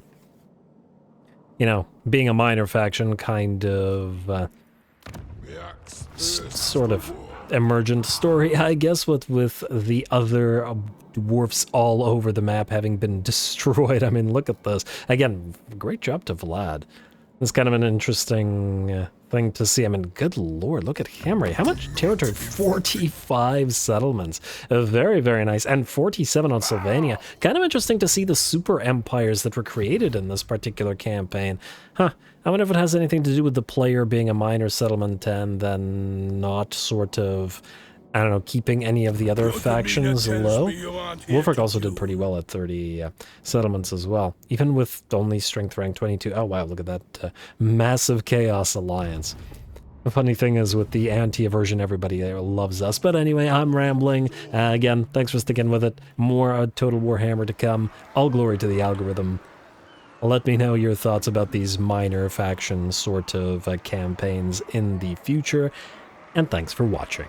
you know, being a minor faction, kind of sort of emergent story, I guess, with the other dwarfs all over the map having been destroyed. I mean, look at this. Again, great job to Vlad. It's kind of an interesting thing to see. I mean, good lord, look at Hamry. How much territory? 45 settlements. Very, very nice. And 47 on Sylvania. Kind of interesting to see the super empires that were created in this particular campaign. Huh. I wonder if it has anything to do with the player being a minor settlement and then not sort of, I don't know, keeping any of the other factions low. Wolfric also did pretty well at 30 settlements as well, even with only strength rank 22. Oh wow, look at that massive Chaos Alliance. The funny thing is, with the anti-aversion, everybody there loves us. But anyway, I'm rambling. Again, thanks for sticking with it. More Total Warhammer to come. All glory to the algorithm. Let me know your thoughts about these minor faction sort of campaigns in the future. And thanks for watching.